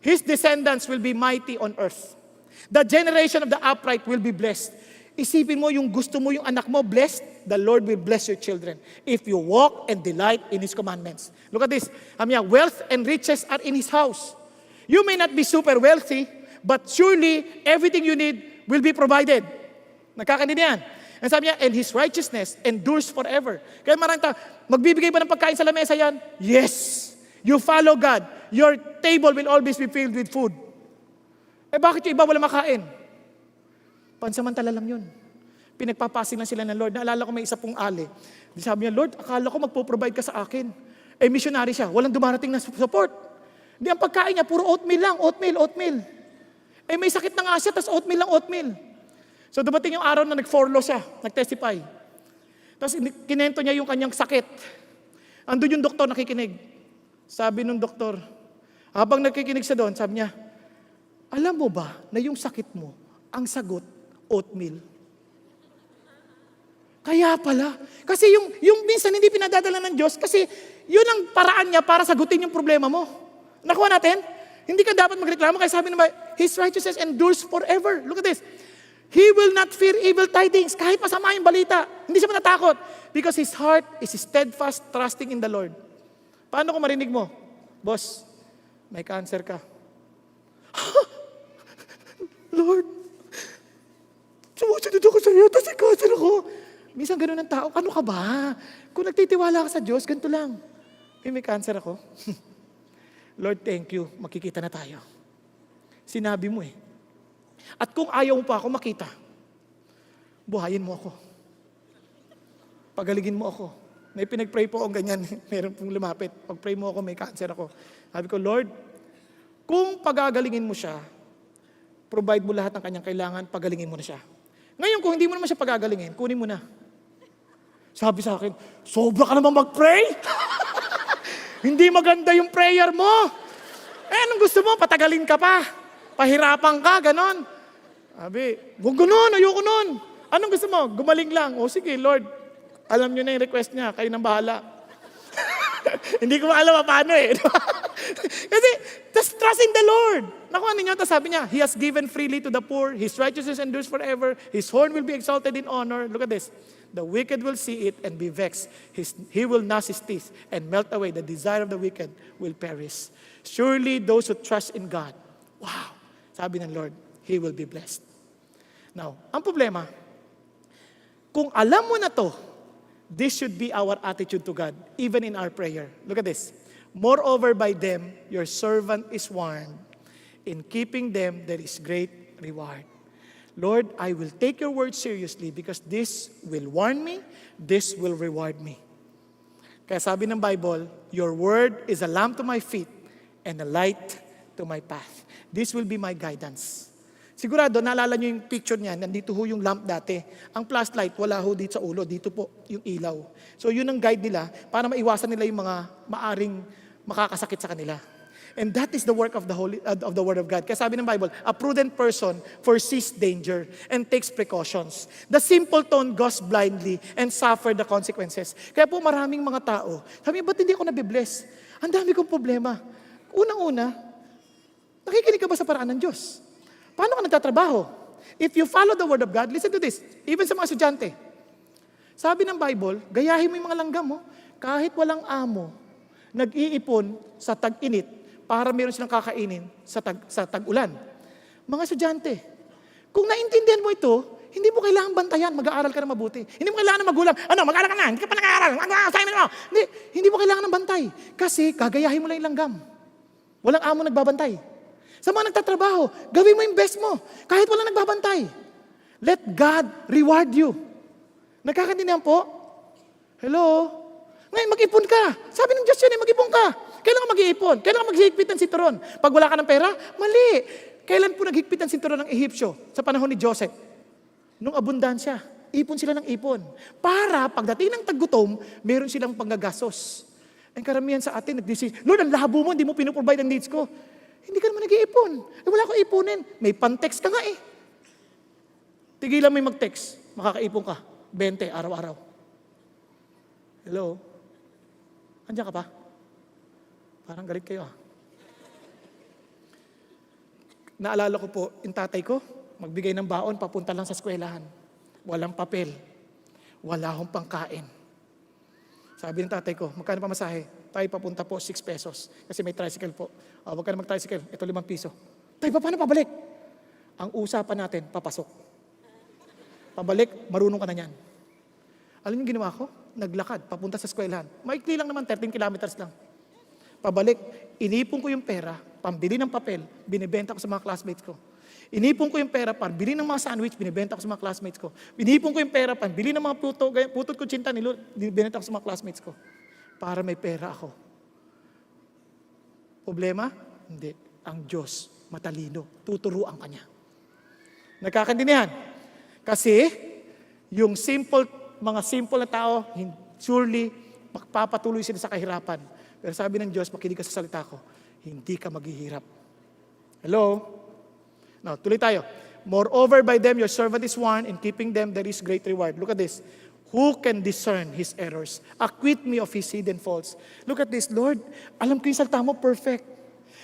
His descendants will be mighty on earth. The generation of the upright will be blessed. Isipin mo yung gusto mo yung anak mo blessed, the Lord will bless your children if you walk and delight in His commandments. Look at this. Wealth and riches are in His house. You may not be super wealthy, but surely everything you need will be provided. Nagkakaintindihan? And sabi niya, and His righteousness endures forever. Kaya maraming tao, magbibigay ba ng pagkain sa lamesa yan? Yes. You follow God, your table will always be filled with food. Eh bakit yung iba wala makain? Pansamantala lang yun. Pinagpapasing lang sila ng Lord. Naalala ko may isa pong ali. Sabi niya, Lord, akala ko magpo-provide ka sa akin. Eh missionary siya, walang dumarating na support. Hindi, ang pagkain niya, puro oatmeal lang, oatmeal. Eh may sakit na nga siya, tas oatmeal lang, oatmeal. So dumating yung araw na nag-forlo siya, nag-testify. Tapos kinento niya yung kanyang sakit. Andun yung doktor nakikinig. Sabi nung doktor, habang nakikinig siya doon, sabi niya, alam mo ba na yung sakit mo, ang sagot, oatmeal? Kaya pala. Kasi yung minsan hindi pinadadala ng Diyos, kasi yun ang paraan niya para sagutin yung problema mo. Nakuha natin? Hindi ka dapat magreklamo, kaya sabi naman, His righteousness endures forever. Look at this. He will not fear evil tidings, kahit masama yung balita. Hindi siya matatakot. Because his heart is steadfast, trusting in the Lord. Paano kung marinig mo? Boss, may cancer ka. Lord, sumusunod ako sa iyo, tapos may cancer ako. Minsan ganun ang tao, ano ka ba? Kung nagtitiwala ka sa Diyos, ganito lang. May cancer ako. Lord, thank you. Makikita na tayo. Sinabi mo eh. At kung ayaw mo pa ako makita, buhayin mo ako. Pagaligin mo ako. May pinag-pray po akong ganyan. Meron pong lumapit. Pag-pray mo ako, may cancer ako. Sabi ko, Lord, kung pagagalingin mo siya, provide mo lahat ng kanyang kailangan, pagalingin mo na siya. Ngayon, kung hindi mo naman siya pagagalingin, kunin mo na. Sabi sa akin, sobra ka naman mag-pray? Hindi maganda yung prayer mo. Anong gusto mo? Patagalin ka pa. Pahirapan ka, ganon. Sabi, huwag ganon, ayoko nun. Anong gusto mo? Gumaling lang. O sige, Lord, alam nyo na yung request niya, kayo nang bahala. Hindi ko alam paano eh. Kasi, just trust in the Lord. Nakuha ninyo, tapos sabi niya, He has given freely to the poor, His righteousness endures forever, His horn will be exalted in honor. Look at this. The wicked will see it and be vexed. He will gnash his teeth and melt away. The desire of the wicked will perish. Surely those who trust in God, wow, sabi ng Lord, He will be blessed. Now, ang problema, kung alam mo na to, this should be our attitude to God, even in our prayer. Look at this. Moreover, by them, your servant is warned. In keeping them, there is great reward. Lord, I will take your word seriously because this will warn me, this will reward me. Kaya sabi ng Bible, your word is a lamp to my feet and a light to my path. This will be my guidance. Sigurado, naalala nyo yung picture niyan, nandito ho yung lamp dati. Ang flashlight, wala ho dito sa ulo, dito po yung ilaw. So yun ang guide nila para maiwasan nila yung mga maaring makakasakit sa kanila. And that is the work of the Word of God. Kaya sabi ng Bible, a prudent person foresees danger and takes precautions. The simpleton goes blindly and suffer the consequences. Kaya po maraming mga tao, sabi, ba't hindi ako nabibless? Ang dami kong problema. Unang-una, nakikinig ka ba sa paraan ng Diyos? Paano ka nagtatrabaho? If you follow the Word of God, listen to this, even sa mga estudyante. Sabi ng Bible, gayahin mo yung mga langgam mo, kahit walang amo, nag-iipon sa tag-init, para meron silang kakainin sa tag-ulan. Mga estudyante, kung naintindihan mo ito, hindi mo kailangan bantayan, mag-aaral ka na mabuti. Hindi mo kailangan ng magulang, mag-aaral ka na, hindi ka pa nag-aaral, assignment mo. Hindi mo kailangan ng bantay. Kasi gagayahin mo lang yung langgam. Walang amo nagbabantay. Sa mga nagtatrabaho, gawin mo yung best mo, kahit walang nagbabantay. Let God reward you. Nagkakaintindihan po? Hello? Ngayon, mag-ipon ka. Sabi ng Diyos yun, mag-ipon ka. Kailan ka mag-iipon? Kailan ka maghihigpit ng sinturon? Pag wala ka ng pera? Mali. Kailan po naghigpit ng sinturon ng Ehipsyo? Sa panahon ni Joseph. Nung abundansya, ipon sila ng ipon. Para pagdating ng taggutom, meron silang panggagastos. Ang karamihan sa atin, Lord, ang labo mo, hindi mo pinuprovide ang needs ko. Hindi ka naman nag-iipon. Wala ko ipunin. May pan-text ka nga eh. Tigilan mo yung mag-text. Makakaipon ka. 20 araw-araw. Hello? Andiyan ka pa? Parang galit kayo ah. Naalala ko po, yung tatay ko, magbigay ng baon, papunta lang sa eskwelahan. Walang papel. Wala akong pangkain. Sabi ng tatay ko, magkano pamasahe? Tayo papunta po, 6 pesos. Kasi may tricycle po. Huwag ka na mag-tricycle, ito 5 piso. Tayo, paano pabalik? Ang usapan natin, papasok. Pabalik, marunong ka na yan. Alam niyo ginawa ko? Naglakad, papunta sa eskwelahan. Maikli lang naman, 13 kilometers lang. Pabalik, inipon ko yung pera, pambili ng papel, binibenta ko sa mga classmates ko. Inipon ko yung pera, pambili ng mga sandwich, binibenta ko sa mga classmates ko. Inipon ko yung pera, pambili ng mga putot ko tsinta, binibenta ko sa mga classmates ko. Para may pera ako. Problema? Hindi. Ang Diyos, matalino, tuturuan ka niya. Nagkakaintindihan? Kasi, yung mga simple na tao, surely, magpapatuloy sila sa kahirapan. Pero sabi ng Diyos, makinig ka sa salita ko, hindi ka maghihirap. Hello? Now, tuloy tayo. Moreover, by them your servant is warned, in keeping them there is great reward. Look at this. Who can discern his errors? Acquit me of his hidden faults. Look at this, Lord, alam ko yung salita mo, perfect.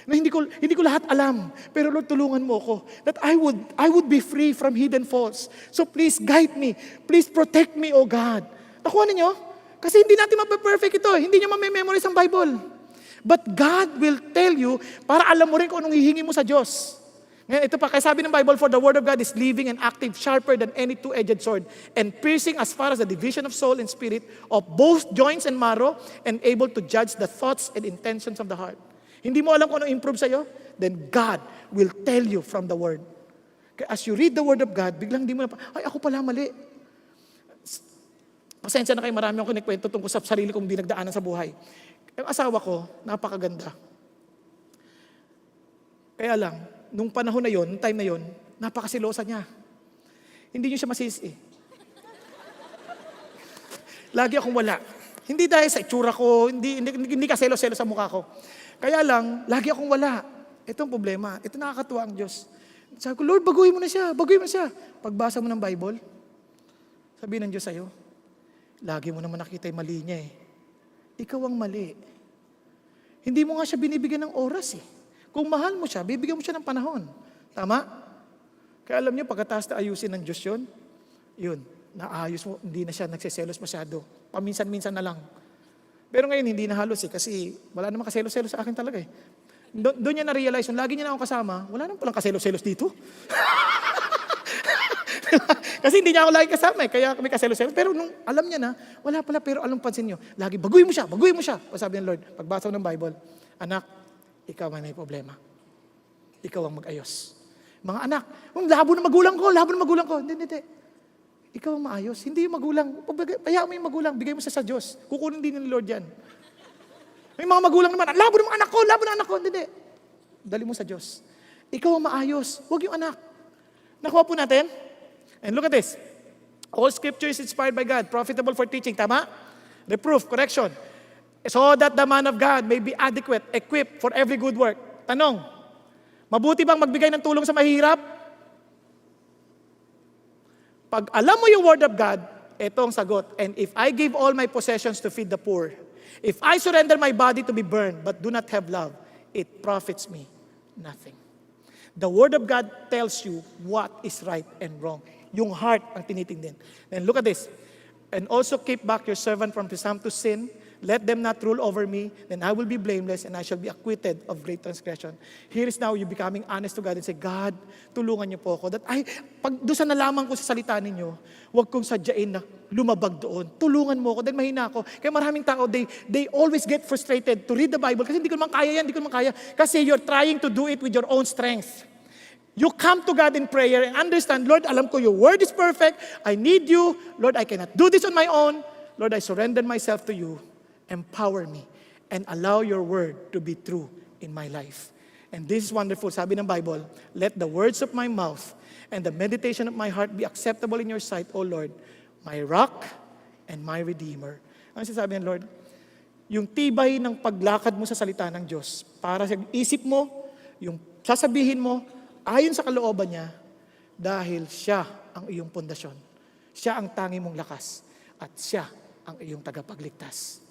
Na hindi ko lahat alam, pero Lord, tulungan mo ako that I would be free from hidden faults. So please guide me. Please protect me, O God. Nakuha ninyo? Kasi hindi natin mape-perfect ito. Hindi nyo mamememorize ang Bible. But God will tell you para alam mo rin kung anong hihingi mo sa Diyos. Ngayon, ito pa, kaya sabi ng Bible, for the word of God is living and active, sharper than any two-edged sword, and piercing as far as the division of soul and spirit, of both joints and marrow, and able to judge the thoughts and intentions of the heart. Hindi mo alam kung anong improve sa'yo? Then God will tell you from the word. Kaya as you read the word of God, biglang di mo na, ay, ako pala mali. Pasensya na kayo, marami akong kinikwento tungkol sa sarili kong dinagdaanan sa buhay. Yung asawa ko, napakaganda. Kaya lang, nung panahon na yon, nung time na yon, napakasilosa niya. Hindi niyo siya masisi. Lagi akong wala. Hindi dahil sa itsura ko, hindi ka selo-selo sa mukha ko. Kaya lang, lagi akong wala. Ito ang problema. Ito nakakatuwa ang Diyos. Sabi ko, Lord, baguhin mo na siya. Baguhin mo na siya. Pagbasa mo ng Bible, sabihin ng Diyos sa'yo, lagi mo naman nakita yung mali niya eh. Ikaw ang mali. Hindi mo nga siya binibigyan ng oras eh. Kung mahal mo siya, bibigyan mo siya ng panahon. Tama? Kaya alam niyo, pagkatapos na ayusin ng Diyos yun, naayos mo, hindi na siya nagsiselos masyado. Paminsan-minsan na lang. Pero ngayon, hindi na halos eh, kasi wala namang kaselos-selos sa akin talaga eh. Doon niya na-realize, yung lagi niya na ako kasama, wala naman palang kaselos-selos dito. Kasi hindi niya ako lagi kasama eh, kaya kami kaselos-selos. Pero nung alam niya na, wala pala, pero anong pansin niyo? Lagi, baguhin mo siya, baguhin mo siya. Sabi ng Lord, pagbasa ng Bible, anak, ikaw may may Ikaw ang mag-ayos. Mga anak, labo na magulang ko. Hindi. Ikaw ang maayos. Hindi yung magulang. Hayaan mo yung magulang. Bigay mo sa Diyos. Kukunin din ni Lord yan. May mga magulang naman, labo ng anak ko. Hindi. Dali mo sa Diyos. Ikaw ang maayos. Huwag yung anak. Nakuha po natin? And look at this. All scripture is inspired by God, profitable for teaching. Tama? Reproof, correction. So that the man of God may be adequate, equipped for every good work. Tanong, mabuti bang magbigay ng tulong sa mahirap? Pag alam mo yung word of God, ito ang sagot. And if I give all my possessions to feed the poor, if I surrender my body to be burned, but do not have love, it profits me nothing. The word of God tells you what is right and wrong. Yung heart ang tinitingnan. Then look at this. And also keep back your servant from presumptuous sin. Let them not rule over me, then I will be blameless and I shall be acquitted of great transgression. Here is now you becoming honest to God and say, God, tulungan niyo po ako. Pag doon sa nalaman ko sa salita ninyo, huwag kong sadyain na lumabag doon. Tulungan mo ako, dahil mahina ako. Kaya maraming tao, they always get frustrated to read the Bible kasi hindi ko naman kaya. Kasi you're trying to do it with your own strength. You come to God in prayer and understand, Lord, alam ko your word is perfect. I need you. Lord, I cannot do this on my own. Lord, I surrender myself to you. Empower me and allow your word to be true in my life. And this is wonderful. Sabi ng Bible, let the words of my mouth and the meditation of my heart be acceptable in your sight, O Lord, my rock and my redeemer. Ang sinasabi ng Lord, yung tibay ng paglakad mo sa salita ng Diyos para sa isip mo, yung sasabihin mo, ayon sa kalooban niya, dahil siya ang iyong pundasyon. Siya ang tangi mong lakas at siya ang iyong tagapagligtas.